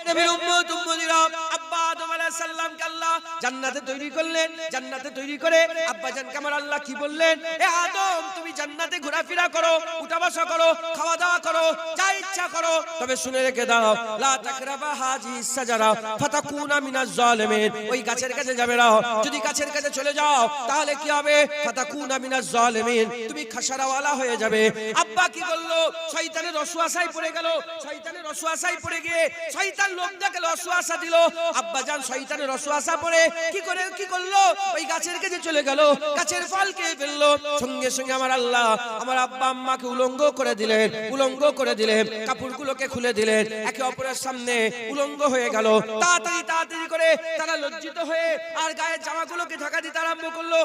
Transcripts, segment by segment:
নবীর উম্মত উম্মতিরা আব্বা আদম আলাইহিস সালামকে আল্লাহ জান্নাতে তৈরি করলেন। জান্নাতে তৈরি করে আব্বা জানকে আমার আল্লাহ কি বললেন, এ আদম তুমি জান্নাতে ঘোরাফেরা করো, উঠা বসা করো, খাওয়া দাওয়া করো, যা ইচ্ছা করো, তবে শুনে রেখে দাও লা তাকরাবা হাযিহিস সাজারা ফাতাকুনা মিনাজ জালিমিন। ওই গাছের কাছে যাবে না, যদি গাছের কাছে চলে যাও তাহলে কি হবে, ফাতাকুনা মিনাজ জালিমিন, তুমি খাসারাওয়ালা হয়ে যাবে। আব্বা কি করলো, শয়তানের ওয়াসওয়াসায় পড়ে গেল। শয়তানের ওয়াসওয়াসায় পড়ে গিয়ে শয়তান লোক দেখে ওয়াসওয়াসা দিল। আব্বা জান শয়তানের ওয়াসওয়াসা পড়ে কি করলো, ওই গাছের কাছে চলে গেল, গাছের ফল খেয়ে ফেললো। সঙ্গে সঙ্গে আমার আল্লাহ আমার আব্বা আম্মাকে উলঙ্গ করে দিলেন, উলঙ্গ করে দিলেন, কাপড়গুলোকে খুলে দিলেন, একে অপরের সামনে উলঙ্গ হয়ে গেল। তাড়াতাড়ি তাড়াতাড়ি করে তারা লজ্জিত হয়ে আর গায়ের জামাগুলোকে ঢাকা দিতে আরম্ভ করলো,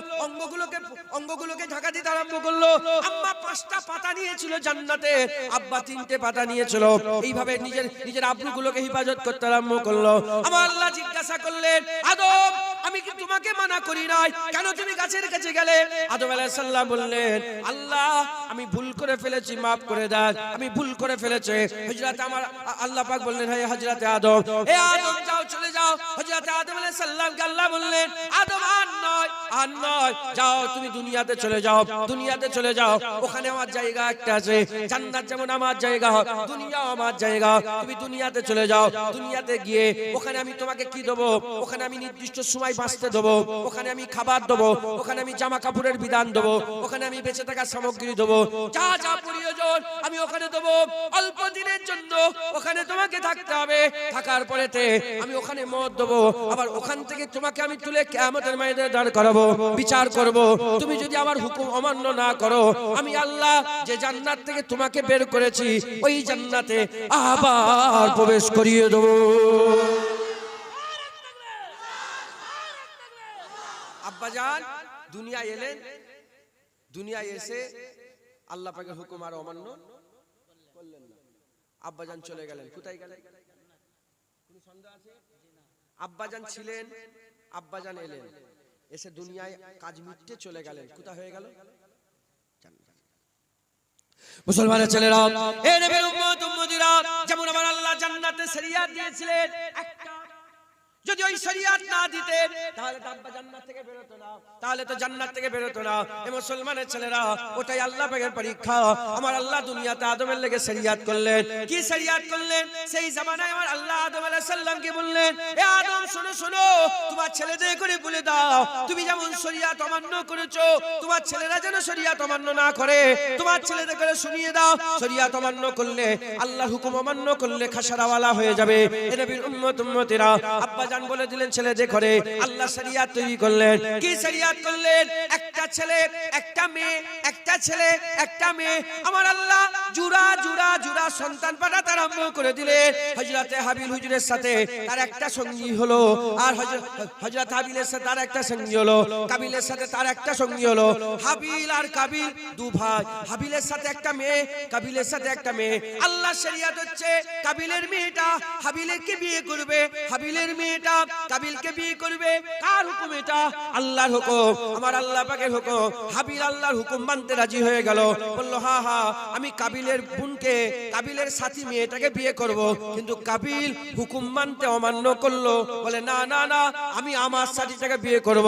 অঙ্গগুলোকে ঢাকা দিতে আরম্ভ করলো। আম্মা 5টা পাতা নিয়েছিল জান্নাতে, আব্বা 3টে পাতা নিয়েছিল। এইভাবে নিজের আব্রুগুলোকে হেফাজত করতে আরম্ভ করলো। আমার আল্লাহ জিজ্ঞাসা করলেন, আদম আমি কি তোমাকে মানা করি নাই, কেন তুমি গাছের কাছে গেলে? আদম আলাইহিস সালাম বললেন, আল্লাহ আমি ভুল করে ফেলেছি, maaf করে দাও, আমি ভুল করে ফেলেছি। হযরত আমার আল্লাহ পাক বললেন, হে হযরত আদম, হে আদম যাও, চলে যাও। হযরত আদম আলাইহিস সালামকে আল্লাহ বললেন, আদম আর নয়, যাও তুমি দুনিয়াতে চলে যাও, দুনিয়াতে চলে যাও। ওখানে আমার জায়গা একটা আছে, জান্নাত যেমন আমার জায়গা, দুনিয়াও আমার জায়গা। তুমি দুনিয়াতে চলে যাও, দুনিয়াতে গিয়ে ওখানে আমি তোমাকে কি দেবো, ওখানে আমি নির্দিষ্ট সময় বাঁচতে দেবো, ওখানে আমি খাবার দেবো, ওখানে আমি জামা কাপড়ের বিধান দেবো, ওখানে আমি বেঁচে থাকার সামগ্রী দেবো, যা যা প্রয়োজন আমি ওখানে দেবো। অল্প দিনের জন্য ওখানে তোমাকে থাকতে হবে, থাকার পরেতে আমি ওখানে মত দেবো, আবার ওখান থেকে তোমাকে আমি তুলে কিয়ামতের ময়দানে দাঁড় করাবো, বিচার করব। তুমি যদি আমার হুকুম অমান্য না করো, আমি আল্লাহ যে জান্নাত থেকে তোমাকে বের করেছি ওই জান্নাতে আবার প্রবেশ করিয়ে দেবো। আব্বাজান দুনিয়া এলেন, দুনিয়া এসে আল্লাহ পাকের হুকুম আর অমান্য করলেন না। আব্বাজান চলে গেলেন, কোথায় গেলেন? কোনো সন্দেহ আছে? আব্বাজান ছিলেন, আব্বাজান এলেন, এসে দুনিয়ায় কাজ মিটতে চলে গেলেন, কোথা হয়ে গেল? জান্নাত। মুসলমানের ছেলেরা, এ নবীর উম্মত উম্মতিরা, যেমন আমার আল্লাহ জান্নাতে শরিয়াত দিয়েছিলেন একটা, যদি ওই শরিয়াত না দিতেন তাহলে তো আব্বা জান্নাত থেকে বের হতো না, তাহলে তো জান্নাত থেকে বের হতো না। এ মুসলমানের ছেলেরা, ওটাই আল্লাহ পাকের পরীক্ষা। আমার আল্লাহ দুনিয়াতে আদমের লেগে শরিয়াত করলেন। কি শরিয়াত করলেন? সেই জামানায় আমার আল্লাহ আদম আলাইহিস সালামকে বললেন, এ আদম শোনো শোনো, তোমার ছেলেদের করে বলে দাও, তুমি যেমন শরিয়াত অমান্য করেছো, তোমার ছেলেরা যেন শরিয়াত অমান্য না করে। তোমার ছেলেদের করে শুনিয়ে দাও, শরিয়াত অমান্য করলে, আল্লাহর হুকুম অমান্য করলে খাসারাওয়ালা হয়ে যাবে। এ নবীর উম্মত উম্মতিরা, আব্বা জান বলে দিলেন ছেলেদের ঘরে আল্লাহ শরিয়াত তৈরি করলেন। কি শরিয়াত করলেন? একটা ছেলে একটা মেয়ে, একটা ছেলে একটা মেয়ে। আমার আল্লাহ জুরা জুরা জুরা সন্তান পাঠাতে আরম্ভ করে দিলেন। হযরতে হাবিল হুজুরের সাথে তার একটা সঙ্গী হলো, আর হযরত হাবিলের সাথে তার একটা সঙ্গী হলো, কাবিলের সাথে তার একটা সঙ্গী হলো। হাবিল আর কাবিল দু ভাই, হাবিলের সাথে একটা মেয়ে, কাবিলের সাথে একটা মেয়ে। আল্লাহ শরিয়াত হচ্ছে কাবিলের মেয়েটা হাবিলকে বিয়ে করবে, হাবিলের মেয়েটা কাবিলকে বিয়ে করবে। কার হুকুম এটা? আল্লাহর হুকুম, আমার আল্লাহ পাকের হুকুম। হাবিল আল্লাহর হুকুম মানতে রাজি হয়ে গেল, বলল হ্যাঁ হ্যাঁ আমি কাবিলের বোনকে, কাবিলের সাথী মেয়েটাকে বিয়ে করব। কিন্তু কাবিল হুকুম মানতে অমান্য করলো, বলে না না না আমি আমার সাথীটাকে বিয়ে করব।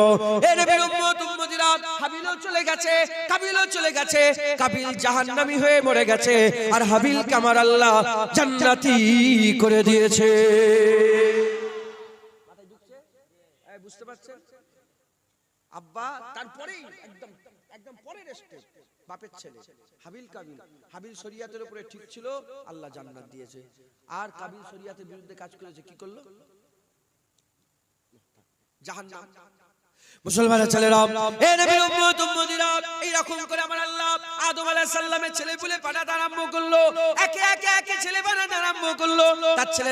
এ নবীর উম্মত উম্মতিরা, হাবিলও চলে গেছে, কাবিলও চলে গেছে। কাবিল জাহান্নামী হয়ে মরে গেছে, আর হাবিলকে আমার আল্লাহ জান্নাতি করে দিয়েছে। বুঝতে পারছেন? আব্বা তারপরেই একদম পরের স্টেপ, বাপের ছেলে হাবিল কাবিল। হাবিল শরিয়াতের উপরে ঠিক ছিল, আল্লাহ জান্নাত দিয়েছে। আর কাবিল শরিয়াতের বিরুদ্ধে কাজ করেছে, কি করলো? জাহান্নাম। মুসলমানের ছেলেরা, এ নবীর উম্মত উম্মতিরা, এইরকম করে আমার আল্লাহ আদম আলাইহিস সালামের ছেলে পুলে পাঠাতে আরম্ভ করলো। একে একে একে ছেলে বানাতে আরম্ভ করলো।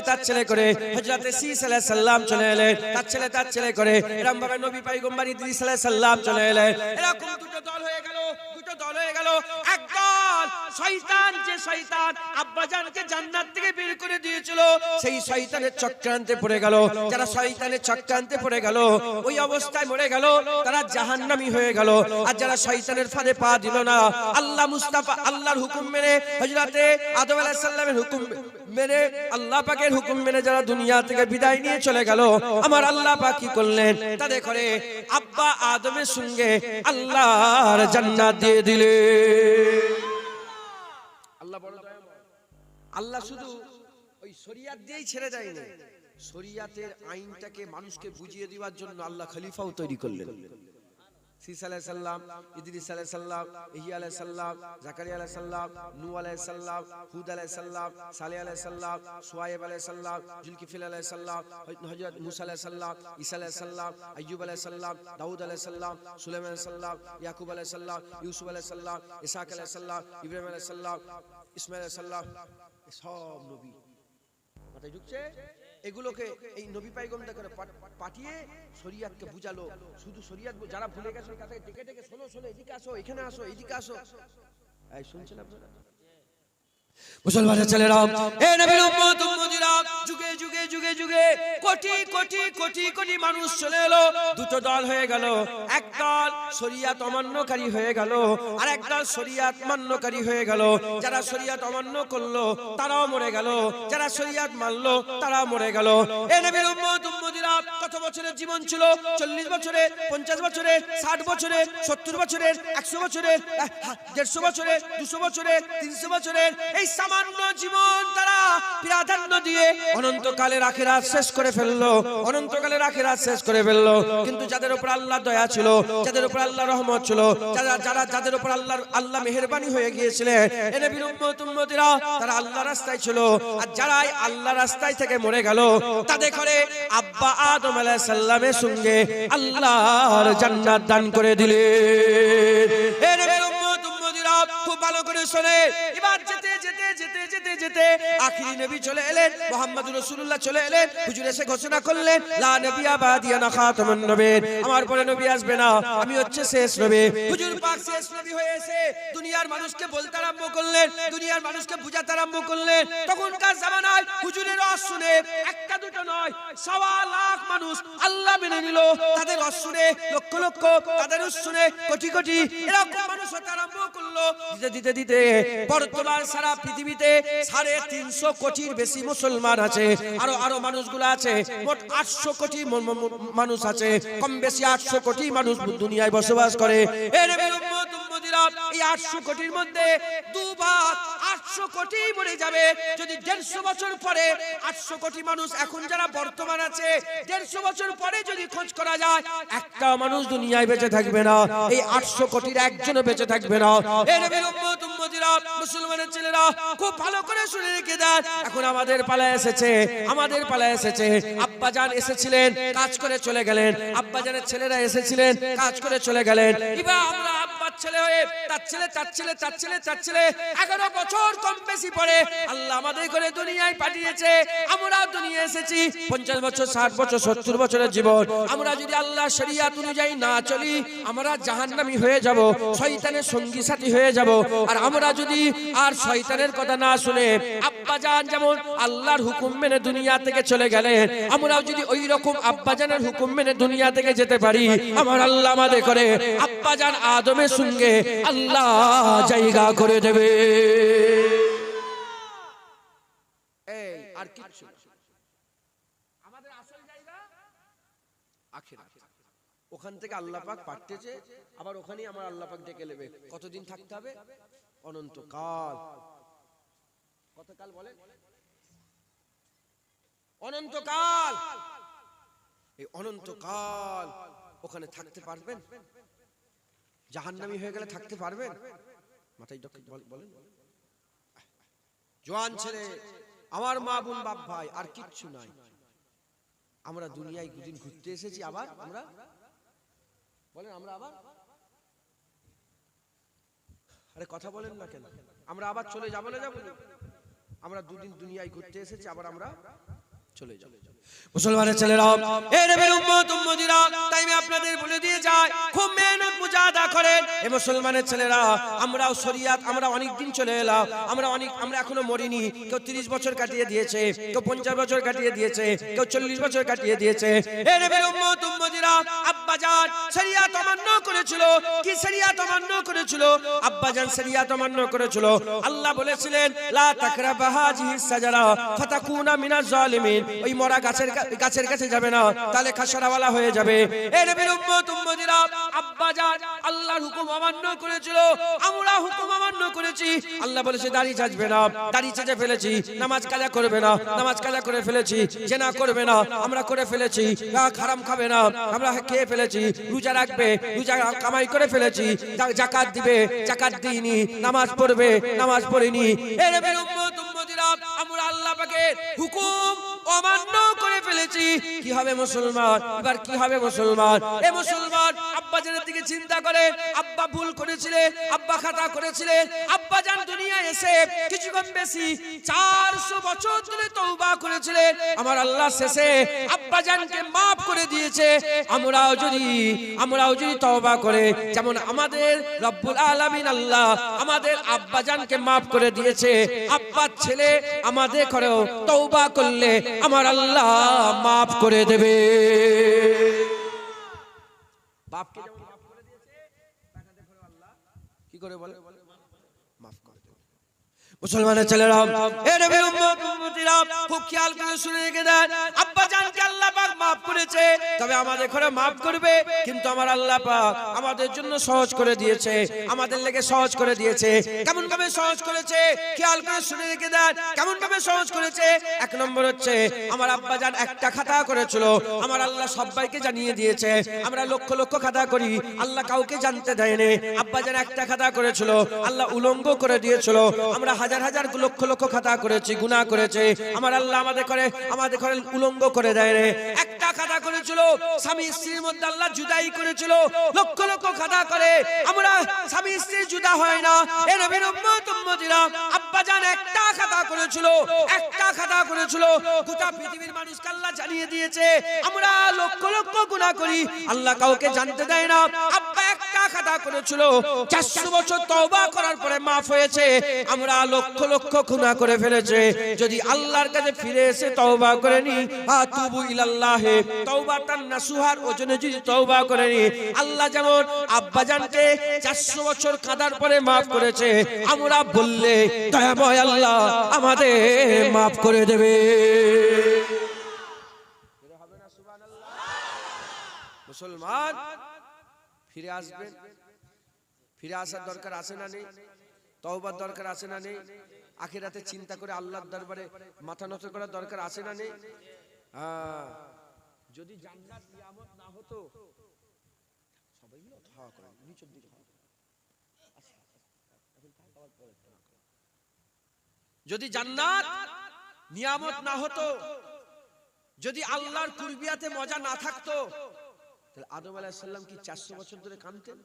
তার ছেলে করে হযরতে শীস আলাইহিস সালাম চলে এলেন, তার ছেলে করে এরকম ভাবে নবী পয়গম্বর ইদ্রিস আলাইহিস সালাম চলে এলেন। এরকম দুটো দল হয়ে গেল। একদল শয়তান, যে শয়তান আব্বাজানকে জান্নাত থেকে বের করে দিয়েছিল, সেই শয়তানের চক্রান্তে পড়ে গেল। যারা শয়তানের চক্রান্তে পড়ে গেল, ওই অবস্থায় মরে গেল, তারা জাহান্নামী হয়ে গেল। আর যারা শয়তানের ফাঁদে পা দিল না, আল্লাহ মুস্তাফা আল্লাহর হুকুম মেনে, হযরতে আদম আলাইহিস সালামের হুকুম মেনে আল্লাহ পাকের হুকুম মেনে যারা দুনিয়া থেকে বিদায় নিয়ে চলে গেল, আমার আল্লাহ পাক কি করলেন, তাদের করে আব্বা আদমের সঙ্গে আল্লাহর জান্নাত দিয়ে দিলেন। আল্লাহ বড় দয়াময়। আল্লাহ শুধু ওই শরিয়াত দিয়েই ছেড়ে দেয়নি, শরিয়াতের আইনটাকে মানুষকে বুঝিয়ে দেওয়ার জন্য আল্লাহ খলিফাও তৈরি করলেন। সিসা আলাইহিস সালাম, ইদ্রিস আলাইহিস সালাম, ইহইয়া আলাইহিস সালাম, জাকারিয়া আলাইহিস সালাম, নূহ আলাইহিস সালাম, হুদ আলাইহিস সালাম, সালেহ আলাইহিস সালাম, শুআয়ব আলাইহিস সালাম, জুলকিফল আলাইহিস সালাম, হযরত মুসা আলাইহিস সালাম, ঈসা আলাইহিস সালাম, আইয়ুব আলাইহিস সালাম, দাউদ আলাইহিস সালাম, সুলাইমান আলাইহিস সালাম, ইয়াকুব আলাইহিস সালাম, ইউসুফ আলাইহিস সালাম, ইসহাক আলাইহিস সালাম, ইব্রাহিম আলাইহিস সালাম, ইসমাঈল আলাইহিস সালাম, সব নবী মাথায় ঢুকছে। এগুলোকে এই নবী পয়গম্বর করে পাঠিয়ে শরিয়াতকে বুঝালো। শুধু শরিয়াত যারা ভুলে গেছে তাকে ডেকে ডেকে শোনো শোনো, এদিকে আসো, এখানে আসো, এদিকে আসো। এই শুনছেন আপনারা মুসলমানের ছেলেরা, এ নবীর উম্মত উম্মতিরা, যুগে যুগে যুগে যুগে কোটি কোটি কোটি কোটি মানুষ চলে এলো, দুটো দল হয়ে গেল। এক দল শরিয়াত অমান্যকারী হয়ে গেল, আর এক দল শরিয়াত মান্যকারী হয়ে গেল। যারা শরিয়াত অমান্য করলো তারাও মরে গেল, যারা শরিয়াত মানলো তারাও মরে গেল। এ নবীর উম্মত উম্মতিরা, কত বছরের জীবন ছিল? 40 বছরে, 50 বছরে, 60 বছরে, 70 বছরের, 100 বছরের, 150 বছরের, 200 বছরের, 300 বছরের, এই সামান্য জীবন তারা প্রাধান্য দিয়ে অনন্তকালের আখিরাত শেষ করে ফেললো, অনন্তকালের আখিরাত শেষ করে ফেললো। কিন্তু যাদের উপর আল্লাহর দয়া ছিল, যাদের উপর আল্লাহর রহমত ছিল, যাদের উপর আল্লাহ মেহেরবানি হয়ে গিয়েছিলেন, এ নবীর উম্মত উম্মতিরা, তারা আল্লাহর রাস্তায় ছিল। আর যারাই আল্লাহর রাস্তায় থেকে মরে গেল, তাদের করে আব্বা আদম আলাইহিস সালামের সঙ্গে আল্লাহর জান্নাত দান করে দিলেন। এ নবীর উম্মত উম্মতিরা, খুব ভালো করে শুনে, এবার যেতে যেতে যেতে যেতে যেতে আখিরি নবী চলে এলেন, মুহাম্মদুর রাসূলুল্লাহ চলে এলেন। হুজুর এসে ঘোষণা করলেন, লা নবিয়্যা বাদি আনা খাতামুন নবীন, আমার পরে নবী আসবে না, আমি হচ্ছে শেষ নবী। হুজুর পাক শেষ নবী হয়ে এসে দুনিয়ার মানুষকে বলতে আরম্ভ করলেন, দুনিয়ার মানুষকে বুঝাতে আরম্ভ করলেন। তখনকার জামানায় হুজুরের ওয়াজ শুনে একটা দুটো নয়, 1.25 লাখ মানুষ আল্লাহ মেনে নিল। তাদের ওয়াজ শুনে লক্ষ লক্ষ, তাদের ওয়াজ শুনে কোটি কোটি, এরকম মানুষ হতে আরম্ভ করলো। দিতে দিতে দিতে বর্তমান সারা পৃথিবীতে 350 কোটির বেশি মুসলমান আছে, আরো মানুষগুলো আছে, মোট 800 কোটি মানুষ আছে, কম বেশি 800 কোটি মানুষ দুনিয়ায় বসবাস করে। এ নবীর উম্মত উম্মতিরা, এই 800 কোটির মধ্যে 2 ভাগ 800 কোটি মরে যাবে। যদি 150 বছর পরে 800 কোটি মানুষ এখন যারা বর্তমান আছে, 150 বছর পরে যদি খোঁজ করা যায়, একটা মানুষ দুনিয়ায় বেঁচে থাকবে না, এই 800 কোটির একজনও বেঁচে থাকবে না। এ নবীর উম্মত উম্মতিরা, মুসলমানের ছেলেরা, খুব ভালো করে শুনে রেখে দেন। এখন আমাদের পালা এসেছে, আমাদের পালা এসেছে। আব্বাজান এসেছিলেন, কাজ করে চলে গেলেন, আব্বাজানের ছেলেরা এসেছিলেন, কাজ করে চলে গেলেন। এবার আমরা আব্বার ছেলে হয়ে তার ছেলে, তার ছেলে, তার ছেলে, তার ছেলে, 11 বছর কম বেশি পরে আল্লাহ আমাদের করে দুনিয়ায় পাঠিয়েছে। আমরা দুনিয়ায় এসেছি 50 বছর, 60 বছর, 70 বছরের জীবন। আমরা যদি আল্লাহর শরীয়ত অনুযায়ী না চলি, আমরা জাহান্নামী হয়ে যাব, শয়তানের সঙ্গী সাথী হয়ে যাব। আর আমরা যদি আর শয়তানের কথা না শুনে আব্বাজান যেমন আল্লাহর হুকুম মেনে দুনিয়া থেকে চলে গেলেন, আমরাও যদি ওই রকম আব্বাজানের হুকুম মেনে দুনিয়া থেকে যেতে পারি, আমার আল্লাহ আমাদের করে আব্বাজান আদমের সঙ্গে আল্লাহ জায়গা করে দেবে। এই আর কিছু আমাদের আসল জায়গা আখিরাত। ওখান থেকে আল্লাহ পাক পাঠিয়েছে, আবার ওখানেই আমার আল্লাহ পাক ডেকে নেবে। কতদিন থাকতে হবে? অনন্তকাল। কতকাল বলে? অনন্তকাল। এই অনন্তকাল ওখানে থাকতে পারবেন? জাহান্নামী হয়ে গেলে থাকতে পারবেন? মাথায় বলেন। জওয়ান ছেলে, আমার মা বোন, বাপ ভাই, আর কিচ্ছু নাই। আমরা দুনিয়ায় দুদিন ঘুরতে এসেছি, আবার আমরা বলেন, আমরা আবার, আরে কথা বলেন না কেন? আমরা আবার চলে যাবো না? যাবো না? আমরা দুদিন দুনিয়ায় ঘুরতে এসেছি, আবার আমরা চলে যাব। মুসলমানের ছেলেরা, এ নবীর উম্মত উম্মতিরা, তাই আমি আপনাদের বলে দিয়ে যাই, খুব মেহনত মুজাহাদা করেন। এ মুসলমানের ছেলেরা, আমরাও শরিয়াত, আমরা অনেক দিন চলে এলাম, আমরা এখনো মরিনি। কেউ 30 বছর কাটিয়ে দিয়েছে, কেউ 50 বছর কাটিয়ে দিয়েছে, কেউ 40 বছর কাটিয়ে দিয়েছে। এ নবীর উম্মত উম্মতিরা, আব্বা আব্বাজান শরিয়াত অমান্য করেছিল। কি শরিয়াত অমান্য করেছিল? আব্বাজান শরিয়াত অমান্য করেছিল। আল্লাহ বলেছিলেন লা তাকরাবা হাযিহিস সাজারা ফাতাকুনা মিনাজ জালিমিন, ওই মরা গাছের কাছে যাবে না, তাহলে খাসরাওয়ালা হয়ে যাবে। এ নবীর উম্মত উম্মতিরা, আব্বাজান আল্লাহর হুকুম অমান্য করেছিল, আমরা হুকুম অমান্য করেছি। আল্লাহ বলেছে দাড়ি চাচবে না, দাড়ি চেঁচে ফেলেছি। নামাজ কাজা করবে না, নামাজ কাজা করে ফেলেছি। জেনা করবে না, আমরা করে ফেলেছি। হারাম খাবে না, আমরা খেয়ে ফেলেছি। রোজা রাখবে, রোজা কামাই করে ফেলেছি। যাকাত দিবে, যাকাত দিইনি। নামাজ পড়বে, নামাজ পড়িনি। এ নবীর উম্মত উম্মতিরা, আমরা আল্লাহ পাকের হুকুম অমান্য করে ফেলেছি। কি হবে মুসলমান? এবার কি হবে মুসলমান? এ মুসলমান আব্বাজানের দিকে চিন্তা করে। আব্বা ভুল করেছিলেন, আব্বা খাতা করেছিলেন। আব্বাজান দুনিয়ায় এসে কিছুক্ষণ বেশি 400 বছর ধরে তওবা করেছিলেন। আমার আল্লাহ শেষে আব্বাজানকে maaf করে দিয়েছে। আমরাও যদি তওবা করে, যেমন আমাদের রব্বুল আলামিন আল্লাহ আমাদের আব্বাজানকে maaf করে দিয়েছে, আব্বার ছেলে আমাদের করেও তওবা করলে আমার আল্লাহ maaf করে দেবে। বাপকে যেমন maaf করে দিয়েছে, বেটাদের করেও আল্লাহ কি করে বলে? maaf করে দেবে। মুসলমানের ছেলেরা, এ নবীর উম্মত উম্মতিরা, খুব খেয়াল করে শুনে রেখে দেন। আব্বাজানকে আল্লাহ পাক maaf করেছে, তবে আমাদের ঘরে maaf করবে। কিন্তু আমার আল্লাহ পাক আমাদের জন্য সহজ করে দিয়েছে, আমাদের লেগে সহজ করে দিয়েছে। কেমন ভাবে সহজ করেছে? খেয়াল করে শুনে রেখে দেন। কেমন ভাবে সহজ করেছে? এক নম্বর হচ্ছে, আমার আব্বাজান একটা খাতা করেছিল, আমার আল্লাহ সবাইকে জানিয়ে দিয়েছে। আমরা লক্ষ লক্ষ খাতা করি, আল্লাহ কাউকে জানতে দেয়নি। আব্বাজান একটা খাতা করেছিল, আল্লাহ উলঙ্গ করে দিয়েছিল। আমরা হাজার হাজার লক্ষ লক্ষ খাতা করেছি, গুনাহ করেছে, আমার আল্লাহ আমাদের করে উলঙ্গ করে দেয় রে। একটা খাতা করেছিল, স্বামী স্ত্রীর মধ্যে আল্লাহ জুদাই করেছিল। লক্ষ লক্ষ খাতা করে আমরা স্বামী স্ত্রী জুদা হয় না। এ নবীর উম্মত উম্মতিরা, আব্বাজান একটা খাতা করেছিল, একটা খাতা করেছিল। গোটা পৃথিবীর মানুষকে আল্লাহ জানিয়ে দিয়েছে আমরা লক্ষ লক্ষ গুনাহ করি, আল্লাহ কাউকে জানতে দেয় না। আব্বা একটা খাতা করেছিল, 400 বছর তওবা করার পরে maaf হয়েছে। আমরা লক্ষ লক্ষ গুনাহ করে ফেলেছে। যদি আল্লাহর কাছে ফিরে এসে তওবা করে নি, আতুবু ইলাল্লাহ তাওবাতান নাসুহার ওজনে যদি তওবা করে নি, আল্লাহ যেমন আব্বাজানকে 400 বছর কাঁদার পরে maaf করেছে, আমরা বললে দয়াময় আল্লাহ আমাদের maaf করে দেবে। মুসলমান ফিরে আসবেন, ফিরে আসার দরকার আছে না নেই? তওবার দরকার আছে না নেই? আখিরাতে চিন্তা করে আল্লাহর দরবারে মাথা নত করার দরকার আছে না নেই? যদি জান্নাত নিয়ামত না হতো, সবাই মিলে হাওয়া করেন, নিচের দিকে যদি জান্নাত নিয়ামত না হতো, যদি আল্লাহর কুরবিয়াতে মজা না থাকতো, তাহলে আদম আলাইহিস সালাম কি 400 বছর ধরে কাঁদতেন?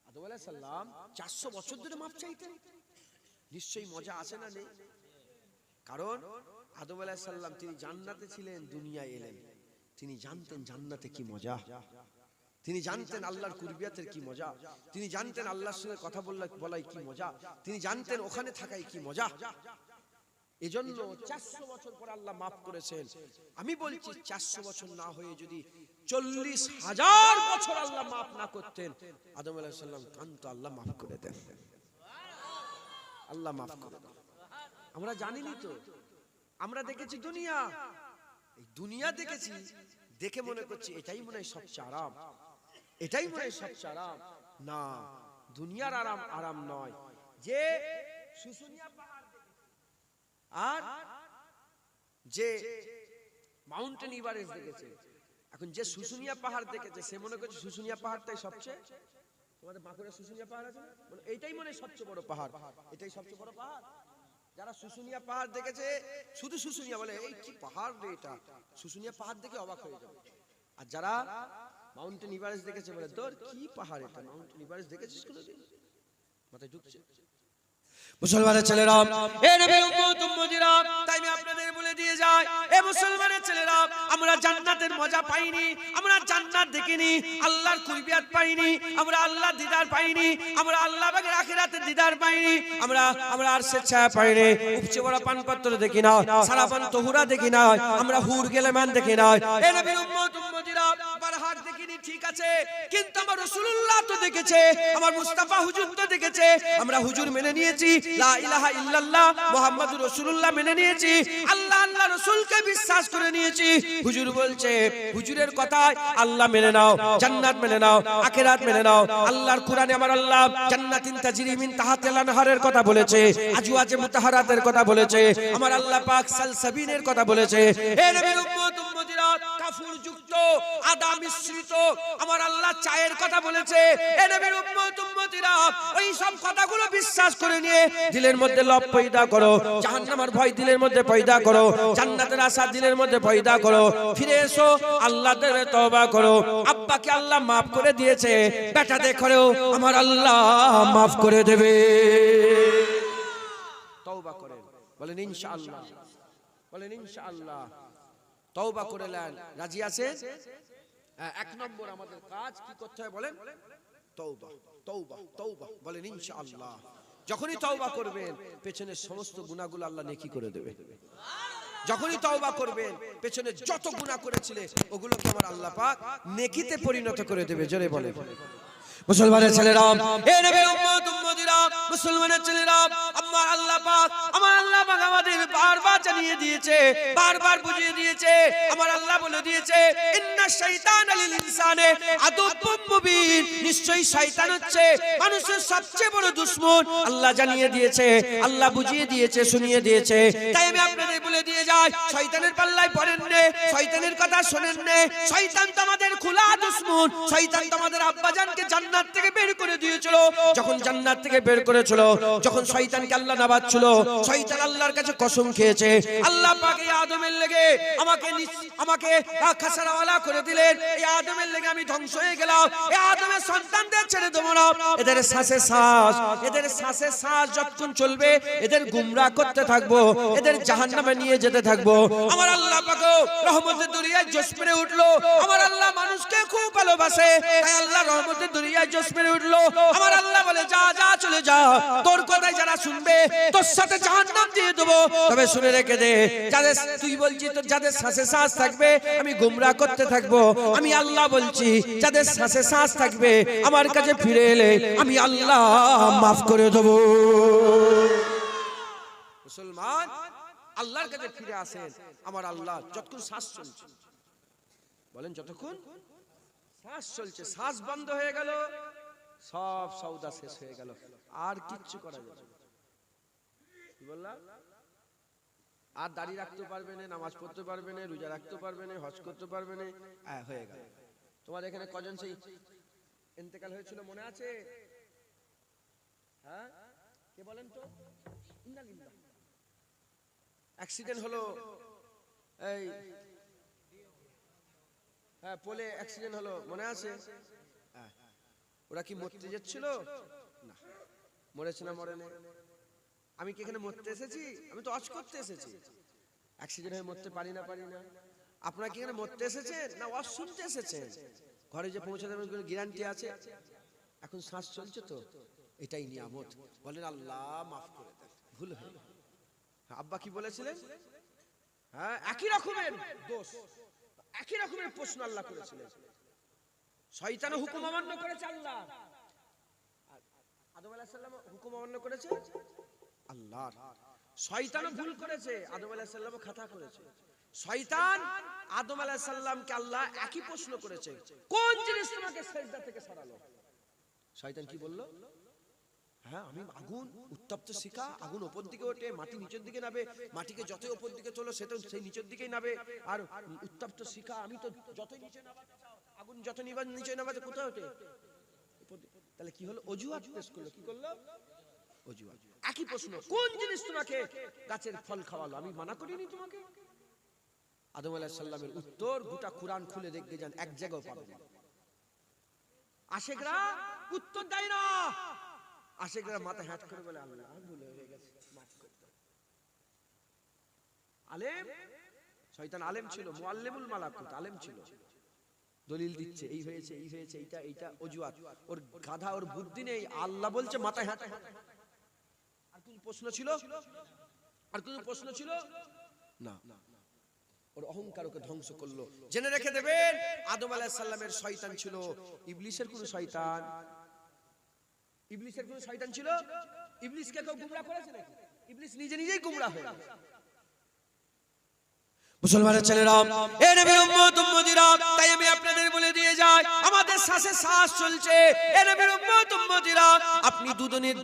আদম আলাইহিস সালাম 400 বছর ধরে maaf চাইতেন? নিশ্চয়ই মজা আছে না নেই? কারণ আদম আলাইহিস সালাম তিনি জান্নাতে ছিলেন, দুনিয়ায় এলেন, তিনি জানতেন জান্নাতে কি মজা, তিনি জানতেন আল্লাহর কুরবিয়াতের কি মজা, তিনি জানতেন আল্লাহর সঙ্গে কথা বলাই কি মজা, তিনি জানতেন ওখানে থাকাই কি মজা। এজন্য 400 বছর পর আল্লাহ maaf করেছেন। আমি বলছি 400 বছর না হয়ে যদি 40,000 বছর আল্লাহ maaf না করতেন, আদম আলাইহিস সালাম কান্ত আল্লাহ maaf করে দেন। আল্লাহ maaf করে দেন। আমরা জানিনি তো, আমরা দেখেছি দুনিয়া, এই দুনিয়া দেখেছি, দেখে মনে করছি এটাই মনে হয় সবচেয়ে আরাম, এটাই মনে হয় সবচেয়ে আরাম। না, দুনিয়ার আরাম আরাম নয়। যে শুশুনিয়া পাহাড় আর যে মাউন্টেন এভারেস্ট দেখেছে, এখন যে শুশুনিয়া পাহাড় দেখেছে সে মনে করছে শুশুনিয়া পাহাড়টাই সবচেয়ে, তোমাদের বাঁকুড়া শুশুনিয়া পাহাড় আছে না, মানে এইটাই মনে হয় সবচেয়ে বড় পাহাড়, এটাই সবচেয়ে বড় পাহাড়। যারা শুশুনিয়া পাহাড় দেখেছে শুধু শুশুনিয়া বলে, এই কি পাহাড় রে এটা, শুশুনিয়া পাহাড় দেখে অবাক হয়ে যাবে। আর যারা মাউন্টেন এভারেস্ট দেখেছে বলে তোর কি পাহাড় এটা, মাউন্টেন এভারেস্ট দেখেছিস কোনোদিন? মাথায় ঢুকছে? মুসলমানের ছেলেরা, এ নবীর উম্মত উম্মতিরা, তাই আমি আপনাদের বলে দিয়েছি যায়, এ মুসলমানের ছেলেরা, আমরা জান্নাতের মজা পাইনি, আমরা জান্নাত দেখিনি, আল্লাহর কুরবিয়াত পাইনি, আমরা আল্লাহর দিদার পাইনি, আমরা আল্লাহ পাকের আখিরাতের দিদার পাইনি, আমরা আরশের ছায়া পাইনি, উপচে বড় পানপত্র দেখি না, সারাপান তহুরা দেখি না, আমরা হুর গেলেমান দেখি না। এ নবীর উম্মত উম্মতিরা, বারহাট দেখিনি ঠিক আছে, কিন্তু আমার রাসূলুল্লাহ তো দেখেছে, আমার মুস্তাফা হুজুর তো দেখেছে, আমরা হুজুর মেনে নিয়েছি, লা ইলাহা ইল্লাল্লাহ মুহাম্মাদুর রাসূলুল্লাহ মেনে নিয়েছি, আল্লাহ আল্লাহ রাসূলকে বিশ্বাস করে নিয়েছি। হুজুর বলছে, হুজুরের কথায় আল্লাহ মেনে নাও, জান্নাত মেনে নাও, আখিরাত মেনে নাও। আল্লাহর কোরআনে আমার আল্লাহ জান্নাতিন তাজরি মিন তাহতিল আনহারের কথা বলেছে, আজওয়াজে মুতাহহারাতের কথা বলেছে, আমার আল্লাহ পাক সালসাবিনের কথা বলেছে। হে নবীর উম্মত উম্মতিরা, কাফুর যুক্ত আদা মিশ্রিত আমার আল্লাহ চায়ের কথা বলেছে। হে নবীর উম্মত উম্মতিরা, ওই সব কথাগুলো বিশ্বাস করে নিয়ে দিলের মধ্যে লোভ পয়দা করো, জাহান্নামের ভয় দিলের মধ্যে পয়দা করো, জান্নাতের আশা দিলের মধ্যে পয়দা করো, ফিরে এসো, আল্লাহর দরবারে তওবা করো। আব্বাকে আল্লাহ maaf করে দিয়েছে, বেটা দেখো আমার আল্লাহ maaf করে দেবে। তওবা করেন, বলেন ইনশাআল্লাহ, বলেন ইনশাআল্লাহ। তওবা করলেন, রাজি আছেন? এক নম্বর আমাদের কাজ কি করতে হয় বলেন? তওবা, তওবা, তওবা, বলেন ইনশাআল্লাহ। যখনই তওবা করবেন, পেছনের সমস্ত গুনাহগুলো আল্লাহ নেকি করে দেবে। যখনই তওবা করবেন, পেছনে যত গুনাহ করেছিলে ওগুলোকে আমার আল্লাহ পাক নেকিতে পরিণত করে দেবে। জোরে বলেন। মুসলমানের ছেলেরা, হে নবীর উম্মত উম্মতিরা, মুসলমানের ছেলেরা, আমার আল্লাহ পাক আমাদের বারবার জানিয়ে দিয়েছে, বারবার বুঝিয়ে দিয়েছে। আমার আল্লাহ বলে দিয়েছে, ইন্না শাইতানা লিল ইনসানে আদুব্বুম মুবিন, নিশ্চয়ই শয়তান হচ্ছে মানুষের সবচেয়ে বড় দুশমন। আল্লাহ জানিয়ে দিয়েছে, আল্লাহ বুঝিয়ে দিয়েছে, শুনিয়ে দিয়েছে। তাই আমি আপনাদের বলে দিয়ে যাই, শয়তানের পাল্লায় পড়েন না, শয়তানের কথা শোনেন না। শয়তান তো আমাদের খোলা দুশমন। শয়তান তো আমাদের আব্বাজানকে জান্নাত থেকে বের করে দিয়েছিল। যখন জান্নাত থেকে বের করেছিল, যখন শয়তানকে আল্লাহ নাবাচ্ছিল, শয়তান আল্লাহর কাছে কসম খেয়েছে, আল্লাহ পাক এই আদমের লেগে আমাকে খাসারাওয়ালা করে দিলেন, এই আদমের লেগে আমি ধ্বংস হয়ে গেলাম, এই আদমের সন্তানদের ছেড়ে দেব না। এদের শ্বাসে শ্বাস, এদের শ্বাসে শ্বাস যতক্ষণ চলবে এদের গুমরাহ করতে থাকবো, এদের জাহান্নামে নিয়ে যেতে থাকবো। আমার আল্লাহ পাক রহমতের দরিয়ায় জোশ মেরে উঠলো। আমার আল্লাহ মানুষকে খুব ভালোবাসে, তাই আল্লাহ রহমতের দরিয়ায় জোশ মেরে উঠলো। আমার আল্লাহ বলে, যা যা চলে যা, তোর কথাই যারা শুনবে তোর সাথে জাহান্নাম দিয়ে দেবো। তবে শুনে রেখে দে, যাদের তুই বলছিস তো যাদের শ্বাসে শ্বাস থাকবে আমি গুমরাহ করতে থাকবো, আমি আল্লাহ বলছি যাদের শ্বাসে শ্বাস থাকবে আমার কাছে ফিরে এলে আমি আল্লাহ মাফ করে দেবো। মুসলমান আল্লাহর কাছে ফিরে আসেন। আমার আল্লাহ যতক্ষণ শ্বাস চলছে, বলেন যতক্ষণ শ্বাস চলছে, শ্বাস বন্ধ হয়ে গেল, সব সওদা শেষ হয়ে গেল, আর কিচ্ছু করা যাবে না। কি বললাম? আর দাড়ি রাখতে পারবে না, নামাজ পড়তে পারবে না, রোজা রাখতে পারবে না, হজ করতে পারবে না, হয়ে গেল। তোমার এখানে কজন সেই ইন্তেকাল হয়েছিল মনে আছে? হ্যাঁ, কে বলেন তো? অ্যাক্সিডেন্ট হলো, এই হ্যাঁ পোলে অ্যাক্সিডেন্ট হলো মনে আছে? ওরা কি মরতে যাচ্ছিল? না, মরেছে না মরে না? আমি কি এখানে মরতে এসেছি? আমি তো হজ করতে এসেছি। অ্যাক্সিডেন্ট হয়ে মরতে পারি না, পারি না। আপনারা কি এখানে মরতে এসেছেন না হজ শুনতে এসেছেন? ঘরে যে পৌঁছে দেবেন কোনো গ্যারান্টি আছে? এখন শ্বাস চলছে তো, এটাই নিয়ামত। বলেন আল্লাহ মাফ করে দেন, ভুল হয়ে গেল। আব্বা কি বলেছিলেন? হ্যাঁ, একই রকমের দোষ, একই রকমের প্রশ্ন আল্লাহ করেছিলেন। শয়তান হুকুম অমান্য করেছে আল্লাহ, আদম আলাইহিস সালাম হুকুম অমান্য করেছে আল্লাহর। শয়তানও ভুল করেছে, আদম আলাইহিস সালামও খাতা করেছে। শয়তান আদম আলাইহিস সালামকে আল্লাহ একই প্রশ্ন করেছে, কোন জিনিস তোমাকে সিজদা থেকে সরালো? শয়তান কি বলল? হ্যাঁ, আমি আগুন, উত্তপ্ত শিখা, আগুন উপর দিকে ওঠে, মাটি নিচের দিকে নাবে, মাটিকে যতই উপর দিকে তোলো সেটা সেই নিচের দিকেই নাবে, আর উত্তপ্ত শিখা আমি তো যতই নিচে নামাতে চাও, আগুন যত নিচে নামাতে কোথায় ওঠে? তাহলে কি হলো? অজুহাত পেশ করলো। কি করলো? অজুহাত। একই প্রশ্ন, কোন জিনিস তোমাকে গাছের ফল খাওয়ালো? আমি মানা করিনি তোমাকে? আদম আলাইহিস সালামের উত্তর গোটা কুরআন খুলে দেখতে যান, এক জায়গাও পাবেন না। আশেকরা উত্তর দেয় না, আশেকরা মাথা হ্যাট করে বলে আল্লাহ ভুল হয়ে গেছে, মাফ করে দাও। আলেম শয়তান আলেম ছিল, মুআল্লিমুল মালাকুত, আলেম ছিল, দলিল দিচ্ছে এই হয়েছে এই হয়েছে, এইটা এইটা অজুহাত। ওর গাধা, ওর বুদ্ধি নেই। আল্লাহ বলছে মাথায় হাত। আর কোন প্রশ্ন ছিল? আর কোন প্রশ্ন ছিল না। ওর অহংকার ওকে ধ্বংস করলো। জেনে রেখে দেবেন, আদম আলাইহিস সালামের শয়তান ছিল, ইবলিসের কোন শয়তান? ইবলিসের কোন শয়তান ছিল? ইবলিসকে কেউ গুমরাহ করেছে নাকি? ইবলিস নিজে নিজেই গুমরাহ হয়ে গেছে। মুসলমানের ছেলেরা, এ নবীর উম্মত উম্মতিরা, তাই আমি আপনাদের বলে দিয়ে যাই, আমাদের শ্বাসে শ্বাস চলছে। এ নবীর উম্মত উম্মতিরা, আপনি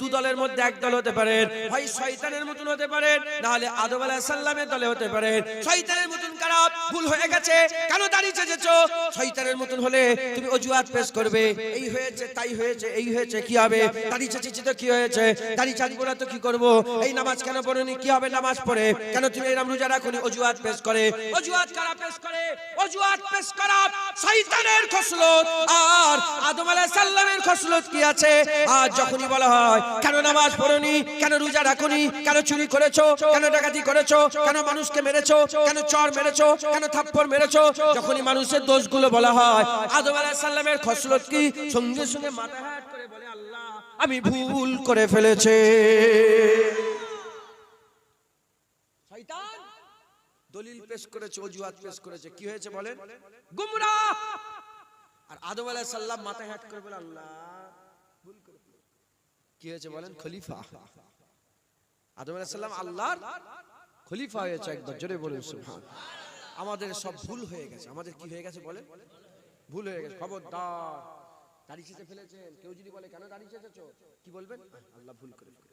দু দলের মধ্যে এক দল হতে পারেন, হয় শয়তানের মতন হতে পারেন, না হলে আদম আলাইহিস সালামের দলে হতে পারেন। শয়তানের মতন কারা? ভুল হয়ে গেছে, কেন দাড়ি চেঁচেছো? শয়তানের মতন হলে তুমি অজুহাত পেশ করবে, এই হয়েছে তাই হয়েছে, এই হয়েছে কি হবে? দাড়ি চেঁচেছি তো কি হয়েছে? দাড়ি চাঁদবো না তো কি করব? এই নামাজ কেন পড়োনি? কি হবে নামাজ পড়ে? কেন তুমি এই রোজা রাখোনি? অজুহাত পেশ করে। অজুহাত কারা পেশ করে? অজুহাত পেশ করা শয়তানের খসলত। আর আদম আলাইহিস সালামের খসলত কি আছে? আর যখনই বলা হয় কেন নামাজ পড়োনি, কেন রোজা রাখোনি, কেন চুরি করেছো, কেন ডাকাতি করেছো, কেন মানুষকে মেরেছো, কেন চর মেরেছো, কেন থাপ্পড় মেরেছো, যখনই মানুষের দোষগুলো বলা হয়, আদম আলাইহিস সালামের খসলত কি? সঙ্গে সঙ্গে মাথা হাত করে বলে আল্লাহ আমি ভুল করে ফেলেছি। শয়তান দলিল পেশ করেছে, অজুহাত পেশ করেছে, কি হয়েছে বলেন? গুমরাহ। আর আদম আলাইহিস সালাম মাথা হাত করে বলে আল্লাহ ভুল করে ফেলেছি, কি হয়েছে বলেন? খলিফা। আদম আলাইহিস সালাম আল্লাহর খলিফা হয়েছে। একবার জোরে বলুন সুবহানাল্লাহ। আমাদের সব ভুল হয়ে গেছে। আমাদের কি হয়ে গেছে বলেন? ভুল হয়ে গেছে। খবরদার, দাড়ি চেঁচে ফেলেছেন, কেউ যদি বলে কেন দাড়ি চেঁচেছো, কি বলবেন? আল্লাহ ভুল করে ফেলেছে।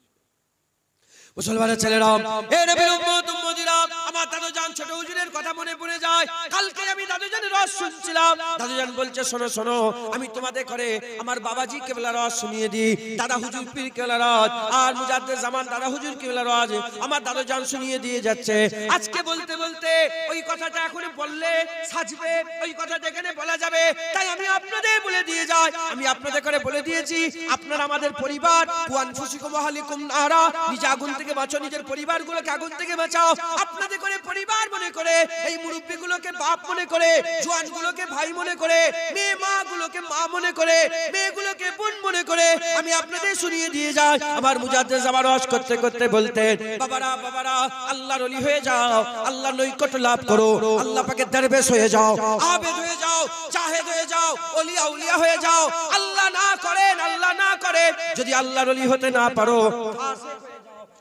মুসলমানের ছেলেরা, এ নবীর উম্মত উম্মতিরা, আমার দাদুজান ছোট হুজুরের কথা মনে পড়ে যায়। কালকে আমি দাদুজানের রস শুনছিলাম। দাদুজান বলছে শোনো শোনো, আমি তোমাদের করে আমার বাবাজি কেবলা রস শুনিয়ে দিই। দাদা হুজুর পীর কেবলা রস আর মুজাদ্দেদ জামান দাদা হুজুর কেবলা রস আমার দাদুজান শুনিয়ে দিয়ে যাচ্ছে। আজকে বলতে বলতে ওই কথাটা এখন বললে সাজবে, ওই কথাটা এখানে বলা যাবে, তাই আমি আপনাদের বলে দিয়ে যাই। আমি আপনাদের করে বলে দিয়েছি, আপনারা আমাদের পরিবার, কুয়ানফুসিকুম আহলিকুম নারা, নিজে আগুন থেকে বাঁচো, নিজের পরিবারগুলোকে আগুন থেকে বাঁচাও। আপনাদের করে পরিবার মনে করে, এই মুরব্বিগুলোকে বাপ মনে করে, জওয়ানগুলোকে ভাই মনে করে, মেয়ে মা গুলোকে মা মনে করে, মেয়েগুলোকে বোন মনে করে আমি আপনাদের শুনিয়ে দিয়ে যাই। আমার মুজাদ্দেদ জামান রস করতে করতে বলতেন, বাবারা বাবারা আল্লাহর ওলি হয়ে যাও, আল্লাহর নৈকট্য লাভ করো, আল্লাহ পাকের দরবেশ হয়ে যাও, আবেদ হয়ে যাও, জাহেদ হয়ে যাও, ওলিয়া উলিয়া হয়ে যাও। আল্লাহ না করেন, আল্লাহ না করে যদি আল্লাহর ওলি হতে না পারো,